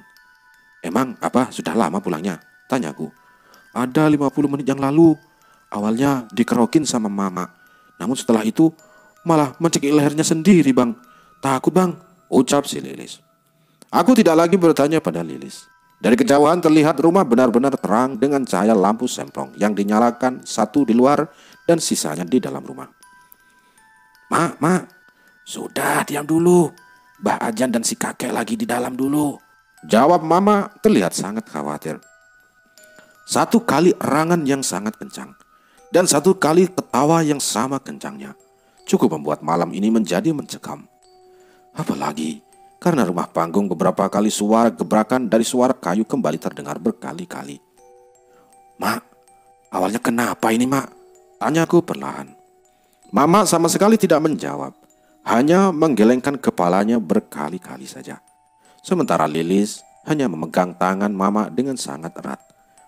Emang apa sudah lama pulangnya? Tanyaku. Ada 50 menit yang lalu. Awalnya dikerokin sama Mama. Namun setelah itu malah mencekik lehernya sendiri bang. Takut bang, ucap si Lilis. Aku tidak lagi bertanya pada Lilis. Dari kejauhan terlihat rumah benar-benar terang dengan cahaya lampu semprong yang dinyalakan satu di luar dan sisanya di dalam rumah. Mak, sudah diam dulu. Mbah Ajan dan si kakek lagi di dalam dulu, jawab Mama terlihat sangat khawatir. Satu kali erangan yang sangat kencang dan satu kali ketawa yang sama kencangnya cukup membuat malam ini menjadi mencekam. Apalagi karena rumah panggung beberapa kali suara gebrakan dari suara kayu kembali terdengar berkali-kali. Mak, awalnya kenapa ini mak? Tanyaku perlahan. Mama sama sekali tidak menjawab, hanya menggelengkan kepalanya berkali-kali saja. Sementara Lilis hanya memegang tangan Mama dengan sangat erat.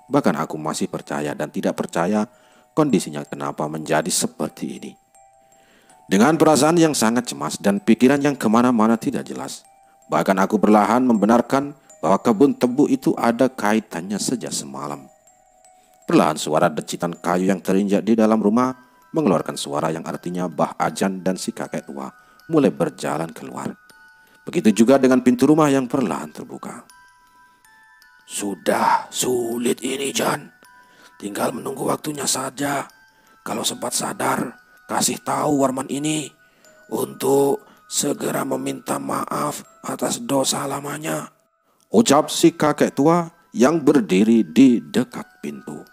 Bahkan aku masih percaya dan tidak percaya kondisinya kenapa menjadi seperti ini. Dengan perasaan yang sangat cemas dan pikiran yang kemana-mana tidak jelas, bahkan aku perlahan membenarkan bahwa kebun tebu itu ada kaitannya sejak semalam. Perlahan suara decitan kayu yang terinjak di dalam rumah mengeluarkan suara yang artinya Mbah Ajan dan si kakek tua mulai berjalan keluar. Begitu juga dengan pintu rumah yang perlahan terbuka. Sudah sulit ini, Jan. Tinggal menunggu waktunya saja. Kalau sempat sadar, kasih tahu Warman ini untuk segera meminta maaf atas dosa lamanya, ucap si kakek tua yang berdiri di dekat pintu.